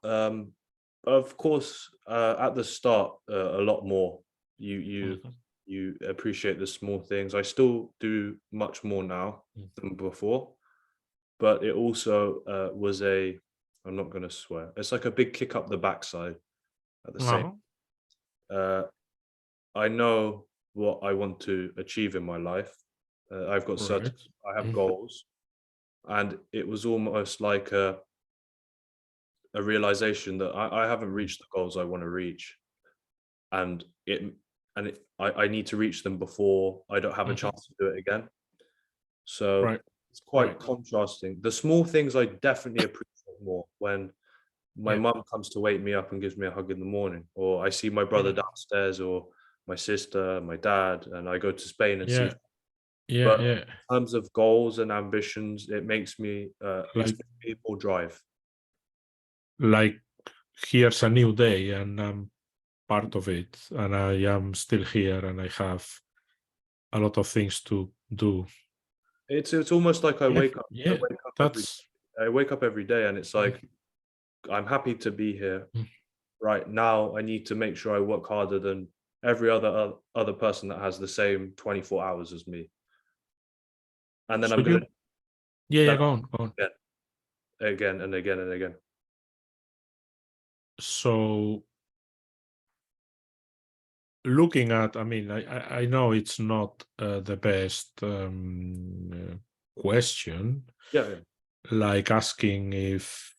of course. At the start, a lot more. You you Mhm. you appreciate the small things. I still do much more now Mm. than before, but it also was a. I'm not going to swear. It's like a big kick up the backside at the same. Uh-huh. Uh, I know what I want to achieve in my life. I've got certain. Right. I have Mm. goals, and it was almost like a realization that I haven't Mm. reached the goals I want to reach, and I need to reach them before I don't have a Mhm. chance to do it again. So Right. it's Right. quite contrasting. The small things I definitely appreciate more when my Yeah. mum comes to wake me up and gives me a hug in the morning, or I see my brother Yeah. downstairs, or my sister, my dad, and I go to Spain and see. Yeah. Yeah. But Yeah. in terms of goals and ambitions, it makes me it's Like given me more drive. like here's a new day and I'm part of it, and I am still here and I have a lot of things to do. It's almost like Yeah. I Yeah. wake up every That's I wake up every day and it's like mm, I'm happy to be here. mm. Right now, I need to make sure I work harder than every other person that has the same 24 hours as me, and then So I'm gonna you yeah, yeah, then go on, go on. again, again and again and again. So looking at, I mean, I know it's not the best question, Yeah, yeah. like asking if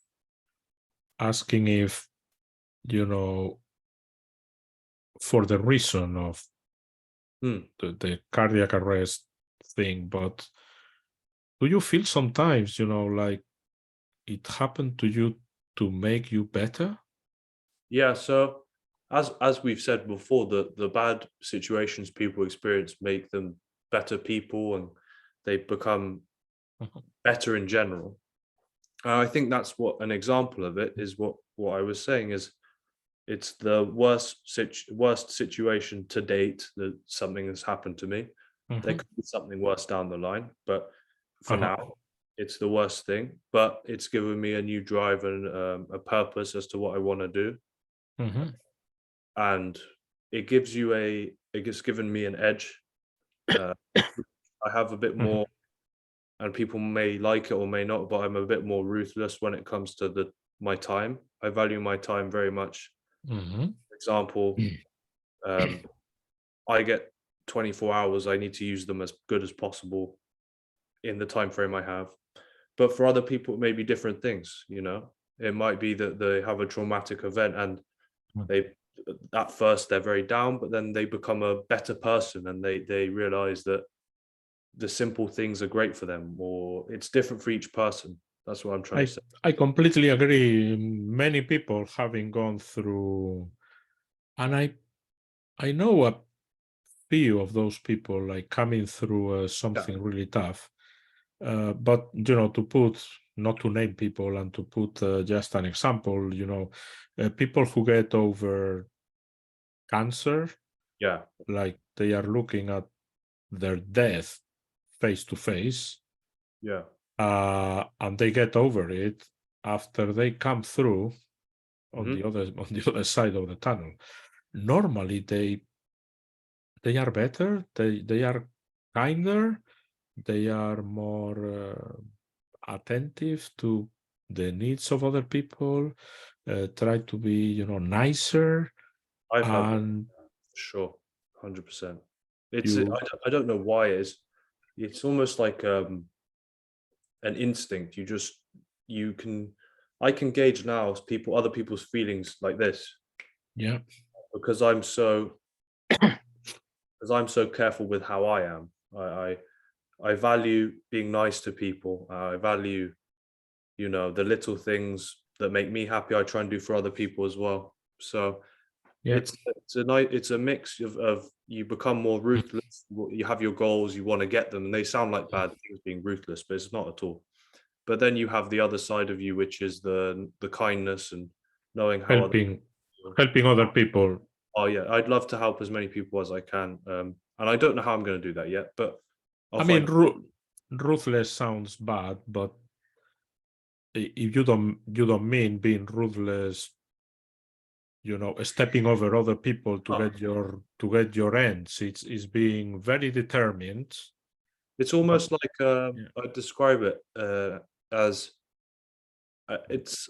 you know for the reason of Hmm. the cardiac arrest thing, but do you feel sometimes, like it happened to you to make you better? Yeah, so as we've said before, the bad situations people experience make them better people, and they become Mhm. better in general. I think that's what an example of it is. What I was saying is it's the worst situation to date that something has happened to me. There Mhm. could be something worse down the line, but for Uh-huh. now, it's the worst thing. But it's given me a new drive and a purpose as to what I want to do, Mhm. and it's given me an edge. Uh, I have a bit Mhm. more, and people may like it or may not, but I'm a bit more ruthless when it comes to the my time. I value my time very much. Mhm. For example, um, I get 24 hours. I need to use them as good as possible in the time frame I have. But for other people, it may be different things. It might be that they have a traumatic event and Mm. they at first they're very down, but then they become a better person and they realize that the simple things are great for them, or it's different for each person. That's what I'm trying to say. I completely agree. Many people having gone through, and I know a few of those people like coming through Yeah, something really tough. But to put, not to name people, and to put just an example, people who get over cancer, yeah, like they are looking at their death face to face, yeah. and they get over it after they come through on Hmm. the other on the other side of the tunnel. Normally, they are better. They are kinder. They are more attentive to the needs of other people. Try to be, nicer, I've had that and for sure, 100%. It's you, I don't know why it is. It's almost like an instinct. You can I can gauge now other people's feelings like this yeah, because I'm so careful with how I am. I value being nice to people. I value, the little things that make me happy. I try and do for other people as well. So yeah. it's a mix of you become more ruthless. You have your goals, you want to get them, and they sound like bad things being ruthless, but it's not at all. But then you have the other side of you, which is the kindness and knowing how other helping people. helping other people. Oh yeah, I'd love to help as many people as I can, and I don't know how I'm going to do that yet, but I'll I mean, find. ruthless sounds bad, but if you don't mean being ruthless, stepping over other people to Oh, get your ends. It's being very determined. it's But almost like yeah, I'd describe it as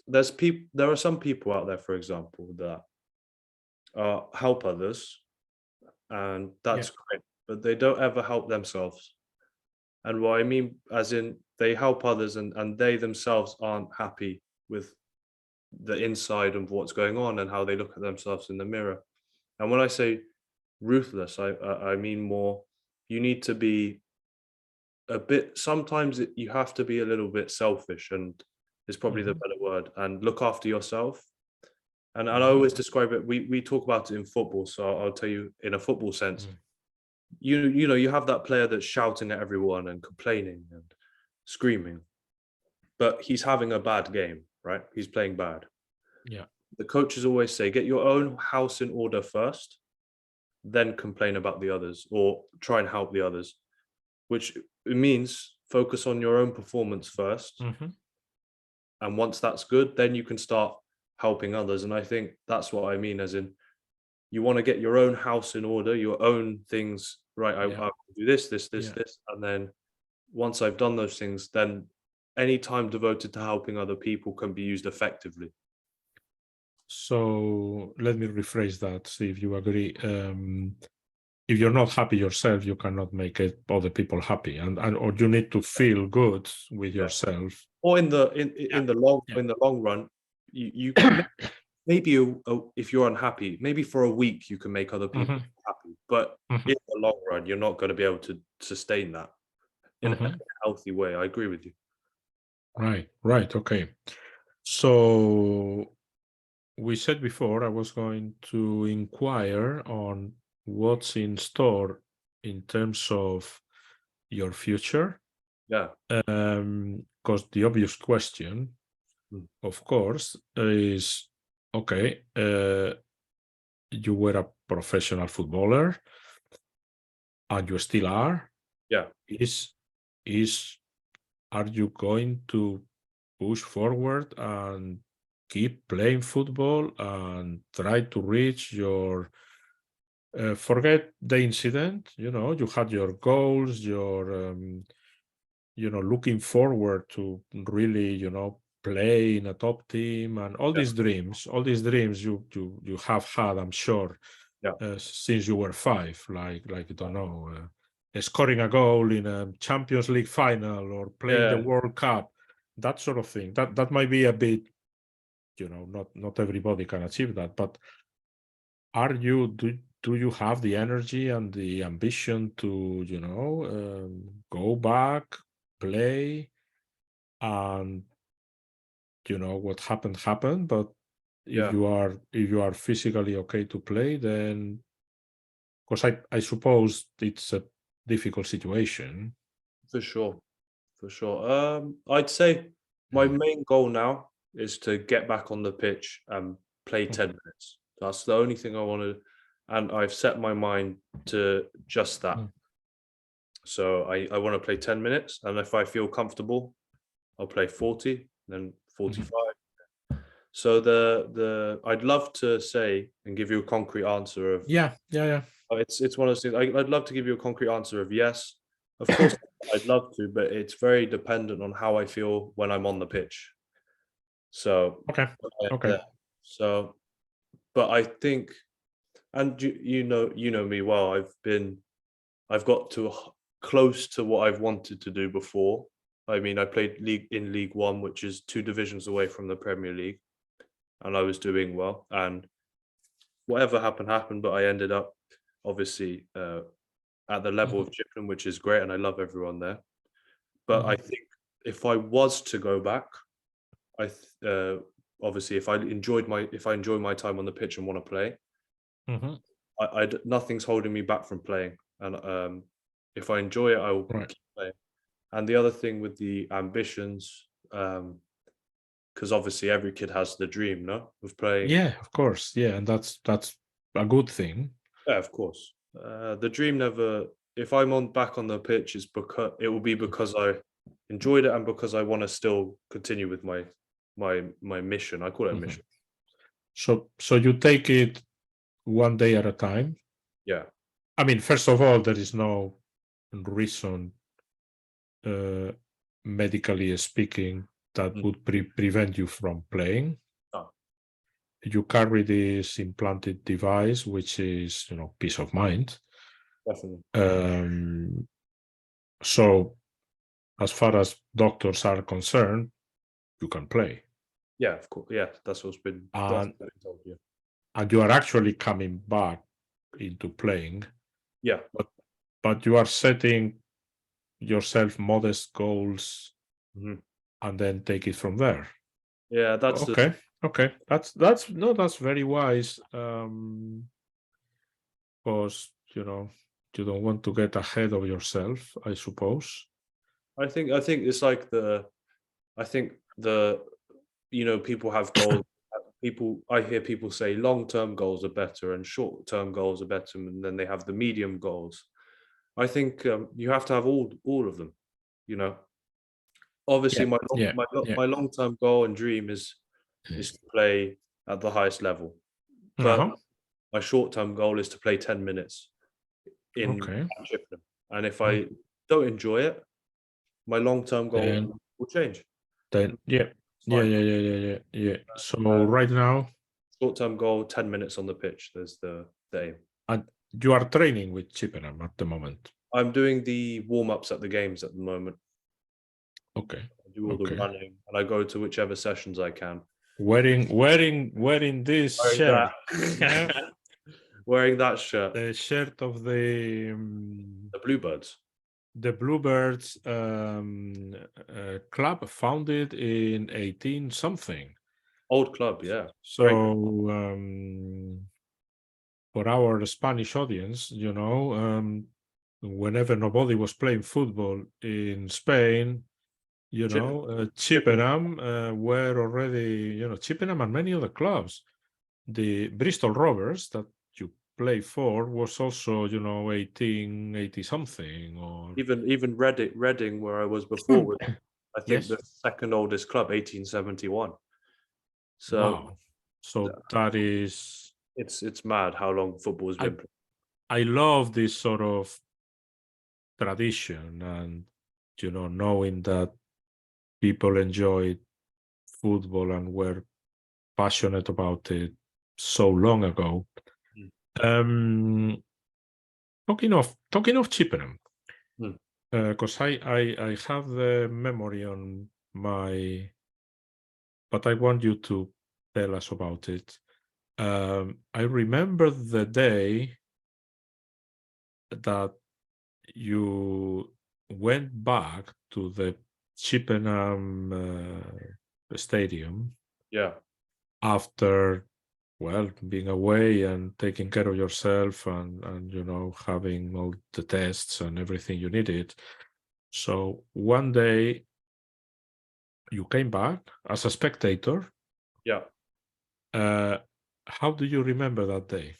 there are some people out there, for example, that help others, and yeah, that's great, but they don't ever help themselves. And what I mean, as in, they help others, and they themselves aren't happy with the inside of what's going on and how they look at themselves in the mirror. And when I say ruthless, I mean more. You need to be a bit. Sometimes you have to be a little bit selfish, and is probably the mhm, better word, and look after yourself. And I mhm, always describe it. We talk about it in football, so I'll tell you in a football sense. mhm. You have that player that's shouting at everyone and complaining and screaming, but he's having a bad game, right? He's playing bad. Yeah. The coaches always say, get your own house in order first, then complain about the others or try and help the others, which it means focus on your own performance first. Mhm. And once that's good, then you can start helping others. And I think that's what I mean, as in, you want to get your own house in order, your own things, right? Yeah. I do this, this, this, Yeah. this. And then once I've done those things, then any time devoted to helping other people can be used effectively. So let me rephrase that, see if you agree. If you're not happy yourself, you cannot make other people happy, and or you need to feel good with Yeah. yourself. Or Yeah. in Yeah. the long run, you maybe if you're unhappy, maybe for a week you can make other people Mhm, happy, but mhm, in the long run, you're not going to be able to sustain that in a mhm. healthy way. I agree with you. Right. Right. Okay. So we said before I was going to inquire on what's in store in terms of your future. Yeah. Because the obvious question, Mm. of course, is okay, you were a professional footballer and you still are. Yeah. Is is are you going to push forward and keep playing football and try to reach your forget the incident, you had your goals, your looking forward to really, play in a top team and Yeah. all these dreams you have had, I'm sure, Yeah. since you were five, like I don't know, scoring a goal in a Champions League final or playing the Yeah. World Cup, that sort of thing. That might be a bit not everybody can achieve that. But do you have the energy and the ambition to go back, play, and what happened, but Yeah, if you are physically okay to play, then because I suppose it's a difficult situation. for sure. For sure. I'd say my Mm. main goal now is to get back on the pitch and play Mm. 10 minutes. That's the only thing I want to, and I've set my mind to just that. Mm. So I want to play 10 minutes, and if I feel comfortable, I'll play 40, then Mhm. 45. So the I'd love to say and give you a concrete answer of Yeah. it's one of those things. I'd love to give you a concrete answer of yes. Of course, I'd love to, but it's very dependent on how I feel when I'm on the pitch. So, Okay. Okay. there. So, but I think, and you know me well. I've got to close to what I've wanted to do before. I mean, I played League One, which is 2 divisions away from the Premier League, and I was doing well. And whatever happened. But I ended up obviously at the level Mhm. of Chippenham, which is great, and I love everyone there. But I Mhm. think if I was to go back, obviously if I enjoy my time on the pitch and want to play, Mhm. nothing's holding me back from playing. And if I enjoy it, I will Right. keep playing. And the other thing with the ambitions, because obviously every kid has the dream, no, of playing. Yeah, of course. Yeah, and that's a good thing. Yeah, of course. The dream never. If I'm on back on the pitch, is because it will be because I enjoyed it and because I want to still continue with my mission. I call it a Mhm. mission. So you take it one day at a time. Yeah. I mean, first of all, there is no reason, uh, medically speaking, that Mm. would prevent you from playing. Oh, You carry this implanted device, which is, peace of mind. definitely. Um, so, as far as doctors are concerned, you can play, Yeah, of course. Yeah, that's and what's been told. Yeah. you are actually coming back into playing, Yeah. but you are setting yourself modest goals Mhm. and then take it from there. Yeah, that's the Okay, okay, that's no, that's very wise. Because you don't want to get ahead of yourself, I suppose. I think it's like I think the people have goals. People I hear people say long-term goals are better and short-term goals are better, and then they have the medium goals. I think you have to have all of them. You know, obviously Yeah, yeah, yeah. my long-term goal and dream is to play at the highest level, but Uh-huh. my short-term goal is to play 10 minutes in Okay. at Chippenham. And if Mm. I don't enjoy it, my long-term goal Then will change. yeah. It's Yeah, fine. yeah, yeah, yeah, yeah, yeah. So Uh, right now, Short-term goal, 10 minutes on the pitch. There's the aim. and you are training with Chippenham at the moment. I'm doing the warm-ups at the games at the moment. Okay. I do all the Okay. running, and I go to whichever sessions I can. Wearing this Wearing shirt. that wearing that shirt. The shirt of the The Bluebirds. Bluebirds club, founded in 18 something. Old club, yeah. Great club. So, for our Spanish audience, whenever nobody was playing football in Spain, Chippenham. Chippenham were already, Chippenham and many other clubs. The Bristol Rovers that you play for was also, 1880 something, or Even Reading, where I was before, was I think yes. the second oldest club, 1871. So Wow. So that is, it's mad how long football has I been played. I love this sort of tradition, and knowing that people enjoyed football and were passionate about it so long ago. Mm, Um, talking of Chippenham, mm. because I have the memory on my, but I want you to tell us about it. I remember the day that you went back to the Chippenham stadium Yeah. after, well, being away and taking care of yourself and having all the tests and everything you needed. So one day you came back as a spectator. Yeah. Uh, how do you remember that day?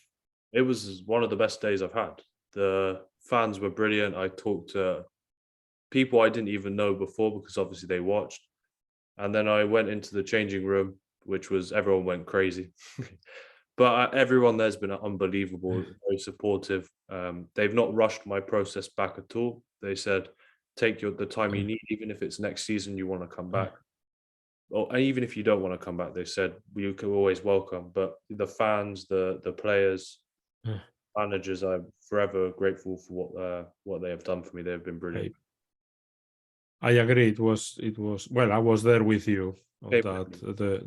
It was one of the best days I've had. The fans were brilliant. I talked to people I didn't even know before because obviously they watched. And then I went into the changing room, which was everyone went crazy. But everyone there's been unbelievable, very supportive. They've not rushed my process back at all. They said, take the time you need, even if it's next season you want to come back. Or and even if you don't want to come back, they said you can always welcome. But the fans, the players, managers, I'm forever grateful for what they have done for me. They've been brilliant. I agree. It was well. I was there with you on Okay, that.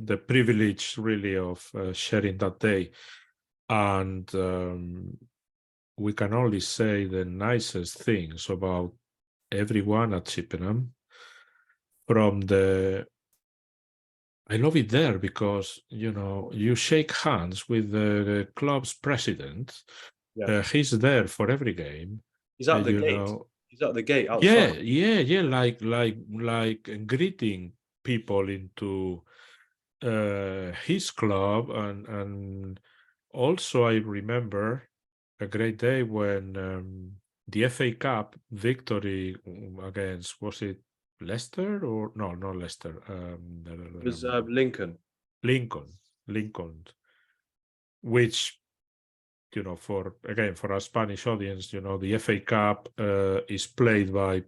The privilege really of sharing that day, and we can only say the nicest things about everyone at Chippenham. I love it there because you shake hands with the club's president. yeah. He's there for every game. He's at the You gate. know, He's at the gate yeah, outside. yeah, like greeting people into his club, and also I remember a great day when the FA Cup victory against, was it Leicester or no, not Leicester, It was Lincoln. Lincoln, Lincoln, which for a Spanish audience, the FA Cup is played by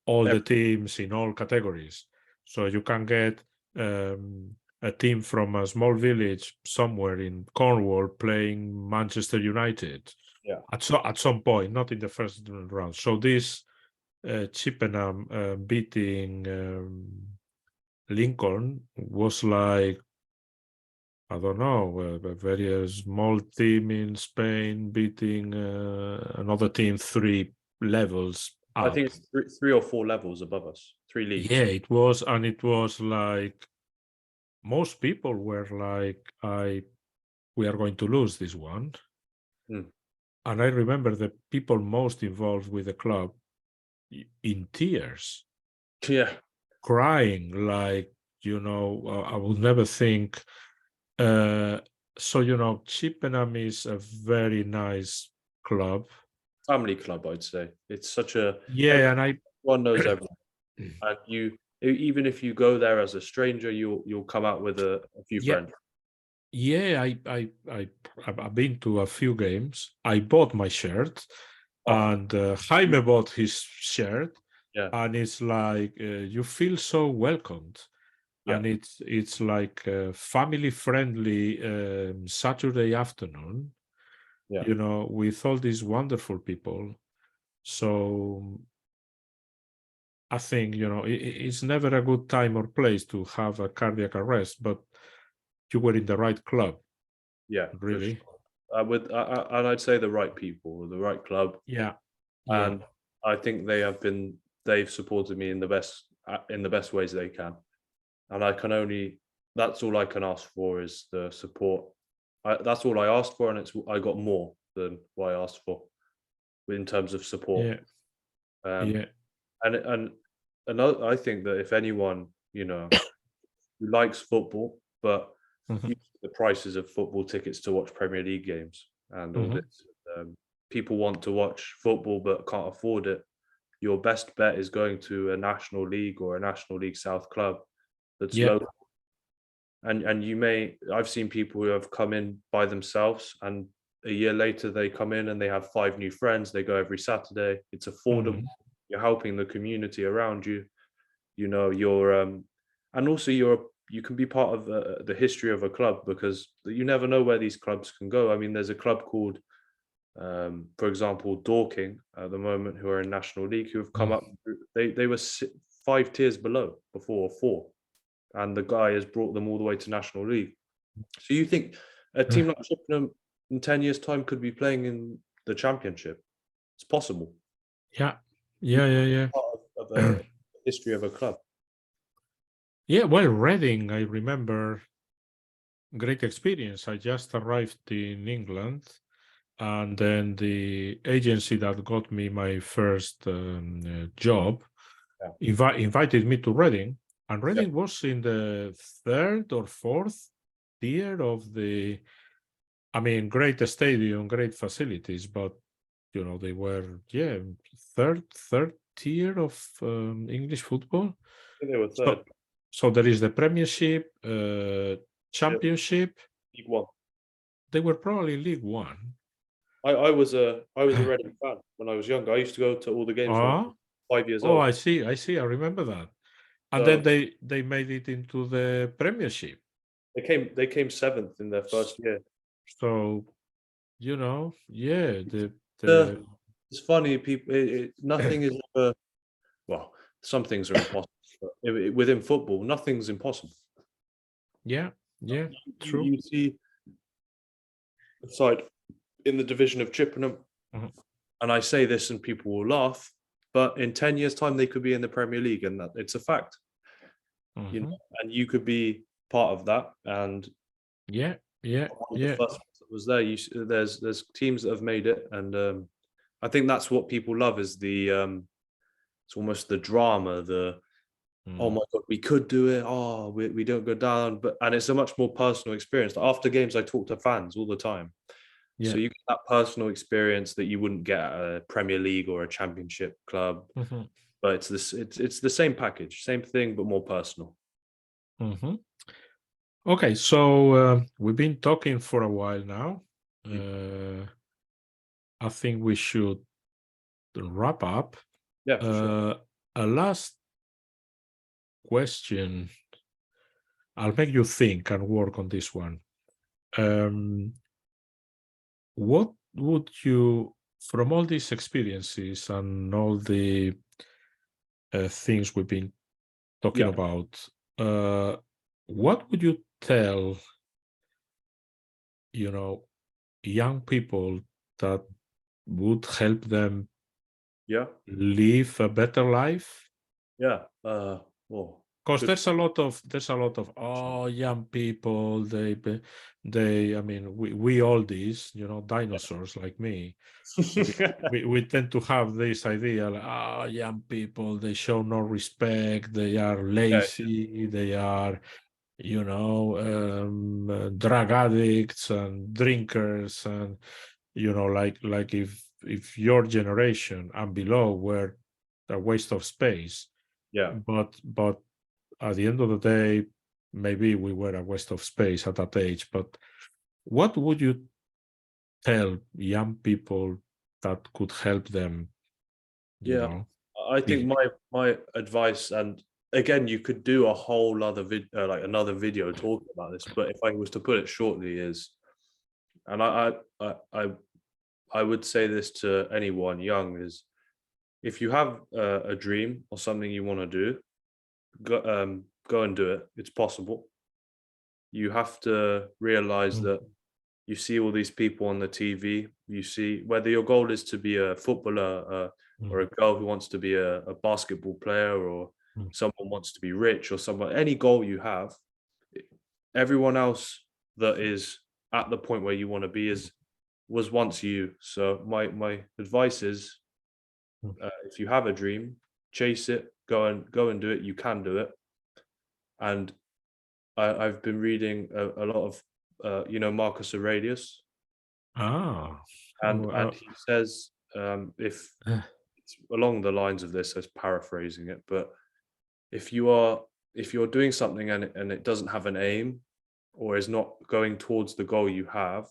all the teams in all categories. So you can get a team from a small village somewhere in Cornwall playing Manchester United Yeah. at some point, not in the first round. So this Chippenham beating Lincoln was like, I don't know, a very small team in Spain beating another team 3 levels I up. think it's three or four levels above us, 3 leagues. Yeah, it was, and it was like most people were like, we are going to lose this one. Mm. And I remember the people most involved with the club in tears, Yeah. crying, like, I would never think. So, Chippenham is a very nice club. Family club, I'd say. It's such a Yeah, and everyone knows everyone. And even if you go there as a stranger, you'll come out with a few yeah, friends. yeah, I've been to a few games. I bought my shirt, Oh, and Jaime bought his shirt, yeah, and it's like you feel so welcomed, yeah, and it's like a family friendly Saturday afternoon, yeah, with all these wonderful people. So I think it's never a good time or place to have a cardiac arrest, but you were in the right club, yeah, for sure. really. And I'd say the right people, the right club, Yeah, yeah, and I think they've supported me in the best ways they can, and that's all I can ask for is the support. That's all I asked for, and I got more than what I asked for in terms of support. yeah, Um, yeah. and I think that if anyone who likes football, but Mhm, you the prices of football tickets to watch Premier League games and all mhm. this, people want to watch football but can't afford it. Your best bet is going to a National League or a National League South club that's Yeah. local. And I've seen people who have come in by themselves, and a year later they come in and they have 5 new friends. They go every Saturday. It's affordable. Mhm. You're helping the community around you. You're and also you can be part of the history of a club because you never know where these clubs can go. I mean, there's a club called, for example, Dorking at the moment, who are in National League, who have come Mm. up. They were 5 tiers below before, or 4, and the guy has brought them all the way to National League. So you think a team like Chippenham in 10 years' time could be playing in the Championship? It's possible. Yeah, yeah, yeah, yeah. Part of a history of a club. Yeah, well, Reading, I remember, great experience. I just arrived in England, and then the agency that got me my first job invited me to Reading, and Yeah. Reading was in the third or fourth tier of the. I mean, great stadium, great facilities, but they were third tier of English football. I think they were third. So there is the Premiership, Championship. League One. They were probably League One. I was a Reading fan when I was younger. I used to go to all the games when I was 5 years Oh, old. I see. I remember that. And So then they made it into the Premiership. they came seventh in their first year. So, the It's funny, people. Nothing is ever. Well, some things are impossible. But within football, nothing's impossible. yeah, true. You see a side in the division of Chippenham, Mhm. and I say this, and people will laugh, but in 10 years' time, they could be in the Premier League, and that it's a fact. Mhm. And you could be part of that. And Yeah, one of the first ones that was there. There's teams that have made it, and I think that's what people love is the it's almost the drama, the oh my god, we could do it. Oh, we don't go down, and it's a much more personal experience. After games, I talk to fans all the time, so Yeah. you get that personal experience that you wouldn't get at a Premier League or a Championship club. Mhm. But it's the same package, same thing, but more personal. Mhm. Okay, so we've been talking for a while now. I think we should wrap up. Yeah, for sure. A last question. I'll make you think and work on this one. What would you, from all these experiences and all the things we've been talking Yeah, about, what would you tell, young people that would help them yeah, live a better life? yeah. Well, Because good. there's a lot of young people, I mean, we all these, dinosaurs like me, we tend to have this idea like, young people, they show no respect, they are Yeah, lazy, they are drug addicts and drinkers, and like if your generation and below were a waste of space, yeah, but at the end of the day, maybe we were a waste of space at that age. But what would you tell young people that could help them, you yeah. know I think be- my advice, and again, you could do a whole other like another video talking about this, but if I was to put it shortly, is, and I would say this to anyone young, is if you have a dream or something you want to do, go and do it. It's possible. You have to realize Mm, that you see all these people on the TV. You see whether your goal is to be a footballer or mm, a girl who wants to be a basketball player, or mm, someone wants to be rich, or someone, any goal you have, everyone else that is at the point where you want to be is was once you. So my advice is, mm. if you have a dream, chase it, go and do it. You can do it. And I've been reading a lot of Marcus Aurelius, ah and he says, if it's along the lines of this, as paraphrasing it, but if you're doing something and it doesn't have an aim, or is not going towards the goal you have,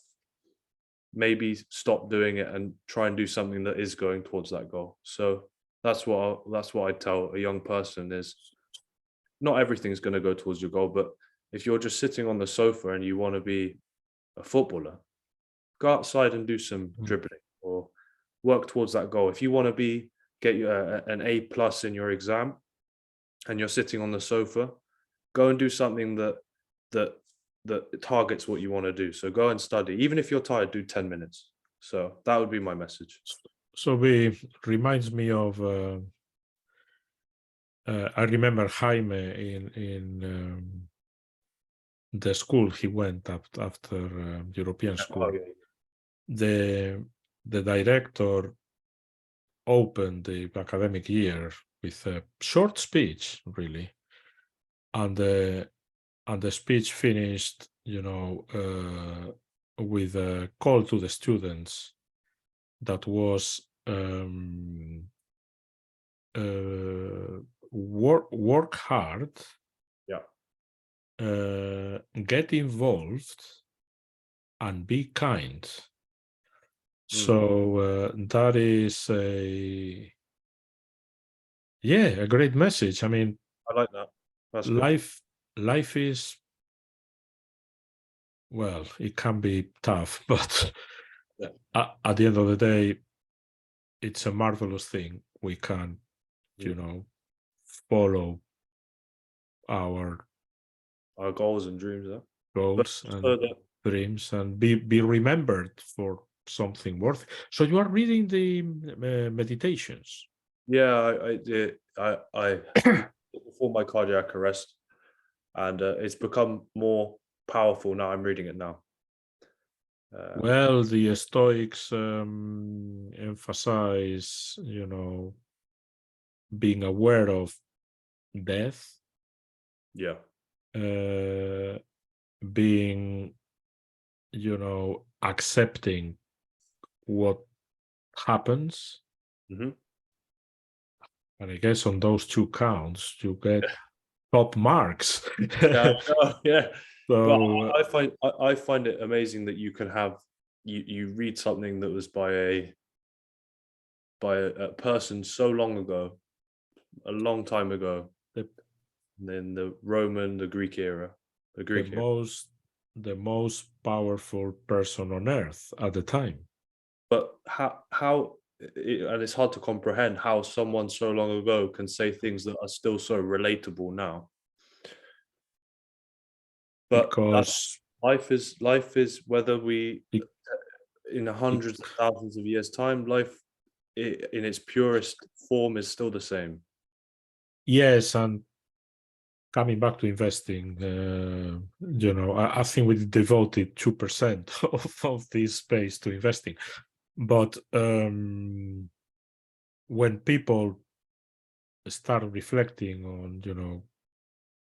maybe stop doing it and try and do something that is going towards that goal. So that's what I tell a young person is, not everything's going to go towards your goal, but if you're just sitting on the sofa and you want to be a footballer, go outside and do some Mm, dribbling, or work towards that goal. If you want to get you an A plus in your exam and you're sitting on the sofa, go and do something that that targets what you want to do. So go and study. Even if you're tired, do 10 minutes. So that would be my message. So we reminds me of I remember Jaime in the school he went after European school. Oh, yeah. The director opened the academic year with a short speech, really, and the speech finished, with a call to the students that was work hard, Yeah. get involved, and be kind. Mm. So that is a great message. I mean, I like that. That's good. life is, well, it can be tough, but Yeah. at the end of the day, it's a marvelous thing. We can, Mm. follow our Our goals and dreams, yeah. But goals and also that, dreams and be remembered for something worth. So you are reading the meditations. yeah, I did. I before my cardiac arrest, and it's become more powerful now. I'm reading it now. Well, the Stoics emphasize, being aware of death, Yeah. uh, being, accepting what happens. Hmm. And I guess on those two counts, you get top marks. Yeah, I know, yeah. But So, I find it amazing that you can have you read something that was by a person so long ago, a long time ago, the, in the Roman, the Greek era, the the Greek era. most powerful person on earth at the time. But and it's hard to comprehend how someone so long ago can say things that are still so relatable now. But Because life is whether we it, in it, hundreds of thousands of years time, life in its purest form is still the same. yes, and coming back to investing, I think we devoted 2% of this space to investing. But when people start reflecting on,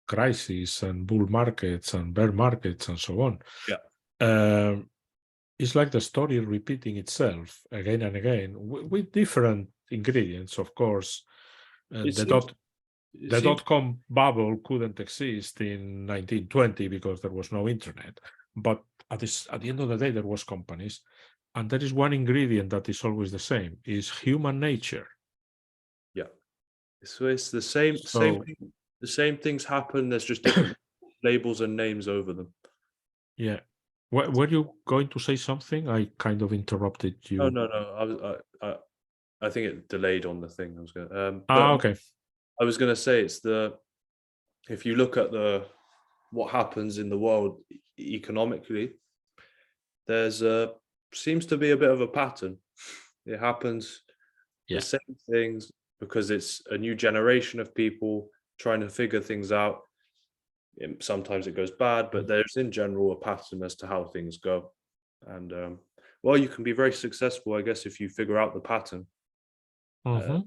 crises and bull markets and bear markets and so on, Yeah. um, it's like the story repeating itself again and again with different ingredients, of course. It The seems it the seems dot-com bubble couldn't exist in 1920 because there was no internet. But at the end of the day, there was companies. And there is one ingredient that is always the same, is human nature. yeah. So it's the same So, thing. The same things happen. There's just different labels and names over them. yeah. Were you going to say something? I kind of interrupted No, you. no, no. I think it delayed on the thing. I was going. But Okay. I was going to say if you look at what happens in the world economically, there's seems to be a bit of a pattern. It happens the Yeah. same things because it's a new generation of people trying to figure things out. Sometimes it goes bad, but there's in general a pattern as to how things go. And well, you can be very successful, I guess, if you figure out the pattern. Uh, Hmm.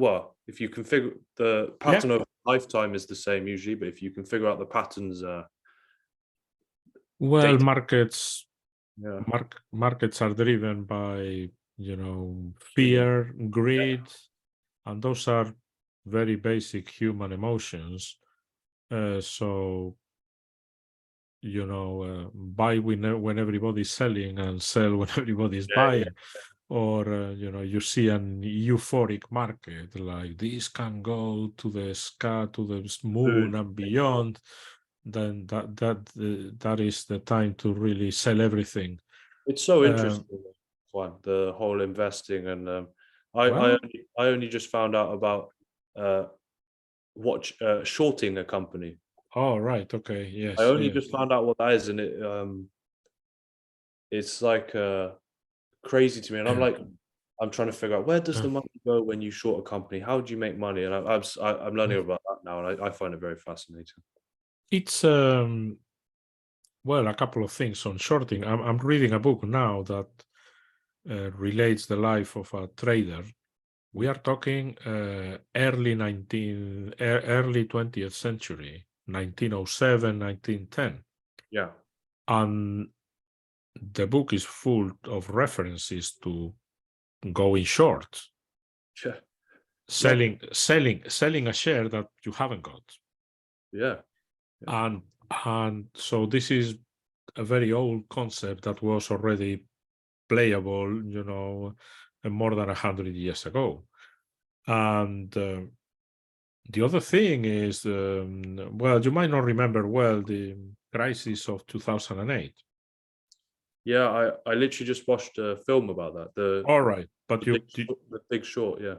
well, if you can figure the Yeah. pattern over a lifetime is the same usually, but if you can figure out the patterns, Well, data, yeah, markets are driven by, human, fear, yeah, greed, and those are very basic human emotions. So, buy when everybody's selling and sell when everybody's yeah, buying. Or, you see an euphoric market like this can go to the sky, to the food. moon and beyond. Then that is the time to really sell everything. It's so Um, interesting, one the whole investing, and well, I only just found out about uh, shorting a company. Oh, right. Okay. I Yes. only Yes. just found out what that is, and it's like crazy to me. And I'm trying to figure out, where does the money go when you short a company? How do you make money? And I'm learning about that now, and I find it very fascinating. It's well, a couple of things on shorting. I'm reading a book now that relates the life of a trader. We are talking early 20th century, 1907, 1910. Yeah, And the book is full of references to going short, yeah, love it. selling a share that you haven't got. Yeah, yeah, And so this is a very old concept that was already playable, more than 100 years ago. And the other thing is, well, you might not remember well the crisis of 2008. yeah. I literally just watched a film about that. All right, but The Big Short. Yeah,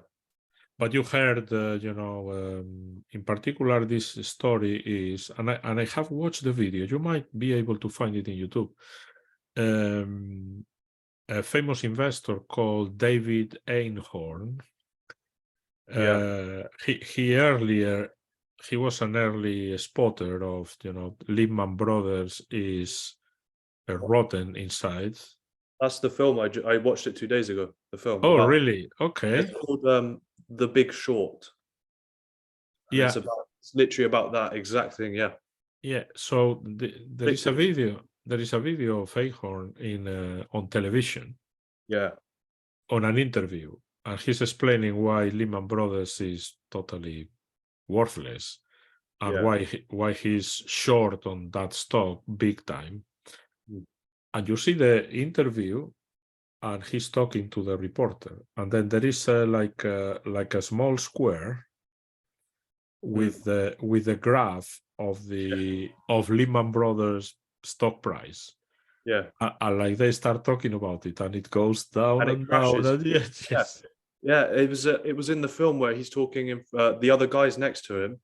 you heard, in particular, this story is, and I have watched the video. You might be able to find it in YouTube. A famous investor called David Einhorn. yeah, He was an early spotter of, Lehman Brothers is rotten inside. that's the film. I watched it 2 days ago. The film Oh, about really? it's Okay. called The Big Short, and Yeah. it's literally about that exact thing. Yeah, Yeah. So there is a Ridiculous. video. There is a video of Einhorn on television Yeah, on an interview, and he's explaining why Lehman Brothers is totally worthless and yeah, why he's short on that stock big time. mm, And you see the interview, and he's talking to the reporter, and then there is like a small square mm, with the graph of Lehman Brothers stock price. yeah. And like they start talking about it, and it goes down And it and down, crashes. and yes, Yeah, yes, yeah. It was in the film where he's talking. The other guy's next to him,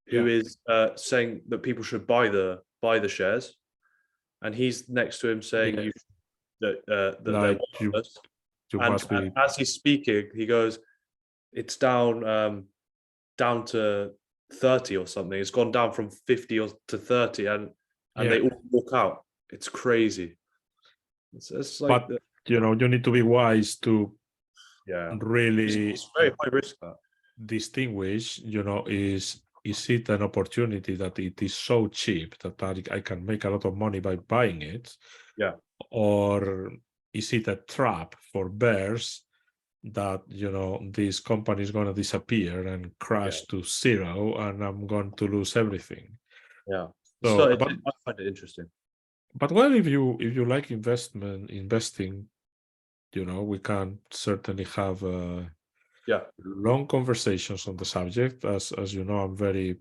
who yeah, is saying that people should buy the shares, and he's next to him saying yeah. you that they're Like worthless. you And must be, as he's speaking, he goes, "It's down to 30 or something. It's gone down from 50 to 30, and yeah. they all walk out. It's crazy. It's like But you need to be wise to yeah, really it's very high risk that. distinguish, is it an opportunity that it is so cheap that I can make a lot of money by buying it, Yeah, or is it a trap for bears that this company is going to disappear and yeah, crash to zero and I'm going to lose everything? yeah. So So, I find it interesting. but well, if you like investing, we can certainly have Yeah, long conversations on the subject. As you know, I'm very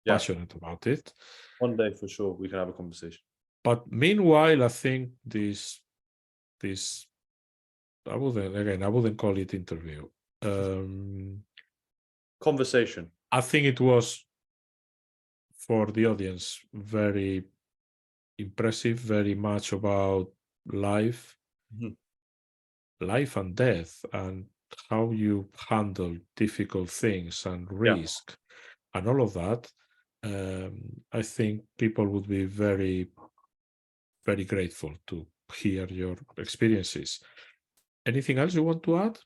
yeah. passionate about it. One day for sure we can have a conversation. But meanwhile, I think this I wouldn't call it interview. Conversation. I think it was for the audience very impressive, very much about life, Mhm. life and death, and how you handle difficult things and Yeah, risk and all of that. I think people would be very, very grateful to hear your experiences. Anything else you want to add?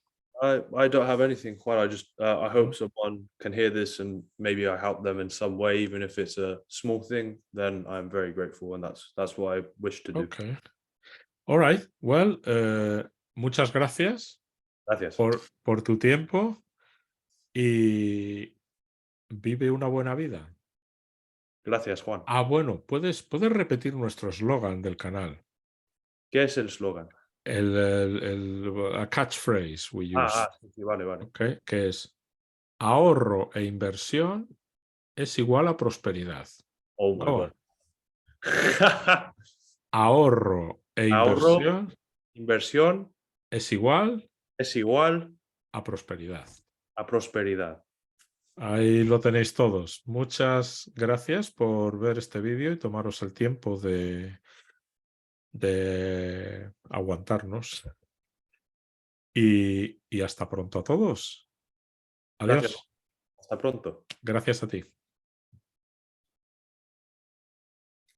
I don't have anything quite. I just I No? hope someone can hear this and maybe I help them in some way, even if it's a small thing. Then I'm very grateful, and that's what I wish to do. Okay. All right. Well, muchas gracias Gracias. por tu tiempo y vive una buena vida. Gracias, Juan. Ah, bueno, puedes repetir nuestro eslogan del canal, ¿Qué es el slogan? a catchphrase we use, Sí, sí, vale, vale. okay, que es ahorro e inversión es igual a prosperidad. Oh my Go god. on. Ahorro e Ahorro, inversión inversión es igual es igual a prosperidad. a prosperidad. Ahí lo tenéis todos. Muchas gracias por ver este vídeo y tomaros el tiempo de aguantarnos. Y hasta pronto a todos. Gracias. Adiós. Hasta pronto. Gracias a ti.